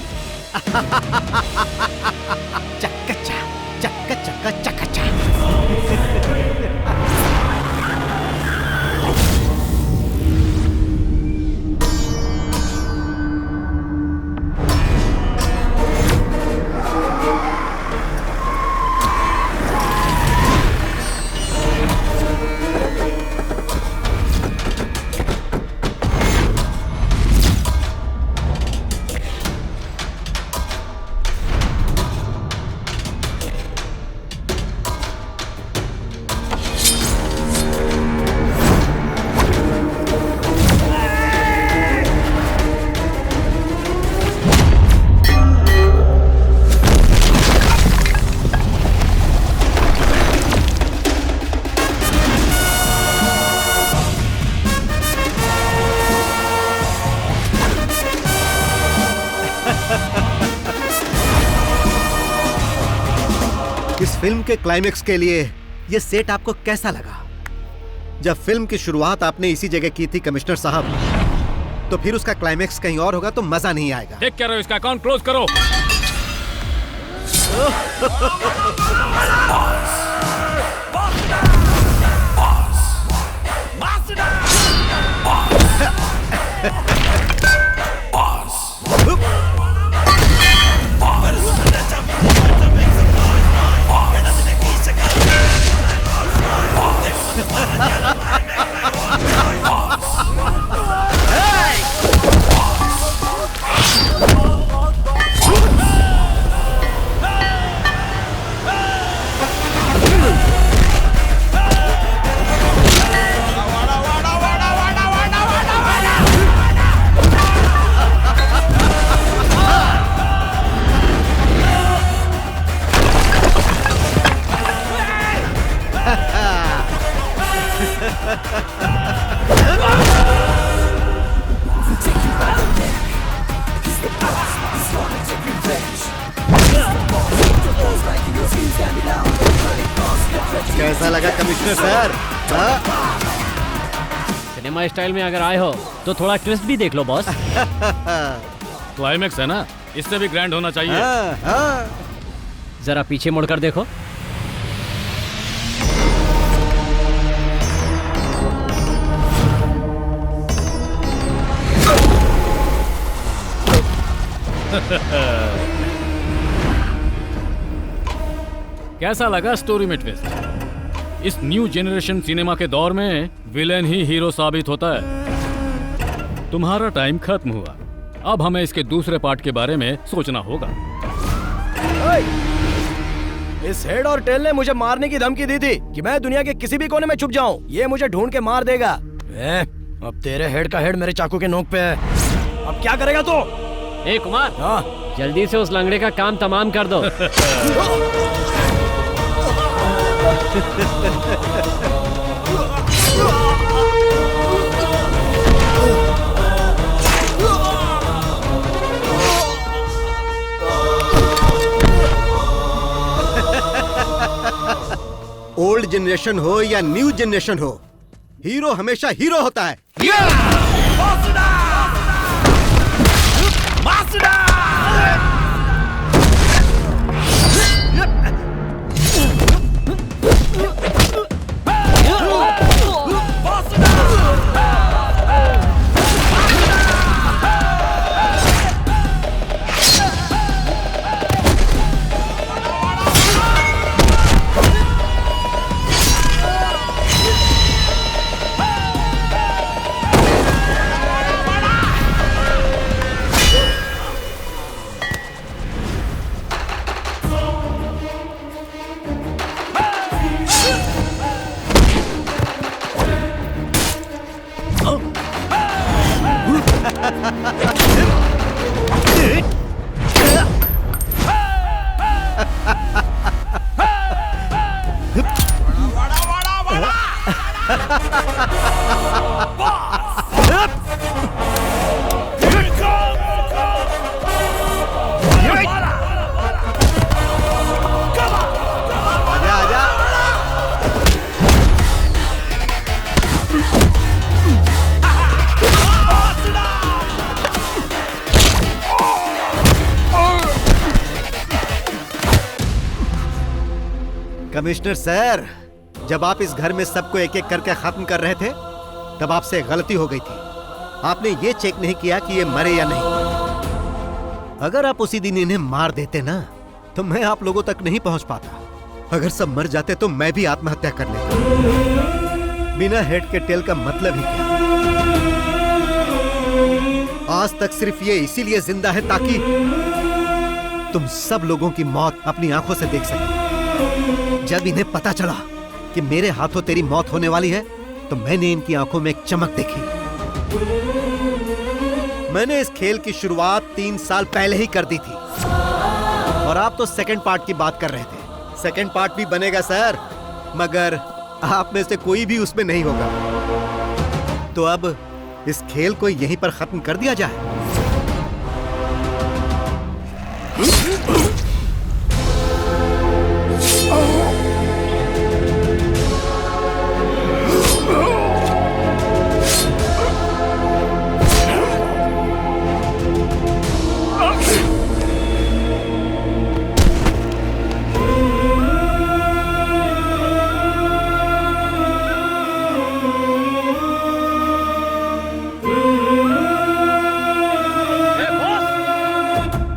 चक्का चक्का चक्का चक्का। इस फिल्म के क्लाइमेक्स के लिए ये सेट आपको कैसा लगा? जब फिल्म की शुरुआत आपने इसी जगह की थी कमिश्नर साहब, तो फिर उसका क्लाइमेक्स कहीं और होगा तो मजा नहीं आएगा। ठीक कह रहे हो, इसका अकाउंट क्लोज करो। कैसा लगा कमिश्नर सर? सिनेमा स्टाइल में अगर आए हो तो थोड़ा ट्विस्ट भी देख लो बॉस। क्लाइमेक्स है ना, इससे भी ग्रैंड होना चाहिए। जरा पीछे मुड़कर देखो। कैसा लगा स्टोरी में ट्विस्ट? इस न्यू जनरेशन सिनेमा के दौर में विलेन ही हीरो साबित होता है। तुम्हारा टाइम खत्म हुआ। अब हमें इसके दूसरे पार्ट के बारे में सोचना होगा। इस हेड और टेल ने मुझे मारने की धमकी दी थी कि मैं दुनिया के किसी भी कोने में छुप जाऊं। ये मुझे ढूंढ के मार देगा। अब तेरे हेड का हेड मेरे चाकू के नोक पे है। अब क्या करेगा तू? ए कुमार, जल्दी से उस लंगड़े का काम तमाम कर दो। ओल्ड जनरेशन हो या न्यू जनरेशन हो, हीरो हमेशा हीरो होता है। कमिश्नर सर, जब आप इस घर में सबको एक एक करके खत्म कर रहे थे तब आपसे गलती हो गई थी। आपने ये चेक नहीं किया कि ये मरे या नहीं। अगर आप उसी दिन इन्हें मार देते ना तो मैं आप लोगों तक नहीं पहुंच पाता। अगर सब मर जाते तो मैं भी आत्महत्या कर लेता। बिना हेड के टेल का मतलब ही क्या? आज तक सिर्फ ये इसीलिए जिंदा है ताकि तुम सब लोगों की मौत अपनी आंखों से देख सके। जब इन्हें पता चला कि मेरे हाथों तेरी मौत होने वाली है तो मैंने इनकी आंखों में एक चमक देखी। मैंने इस खेल की शुरुआत 3 साल पहले ही कर दी थी और आप तो सेकंड पार्ट की बात कर रहे थे। सेकंड पार्ट भी बनेगा सर, मगर आप में से कोई भी उसमें नहीं होगा। तो अब इस खेल को यहीं पर खत्म कर दिया जाए।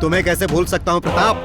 तुम्हें कैसे भूल सकता हूं प्रताप?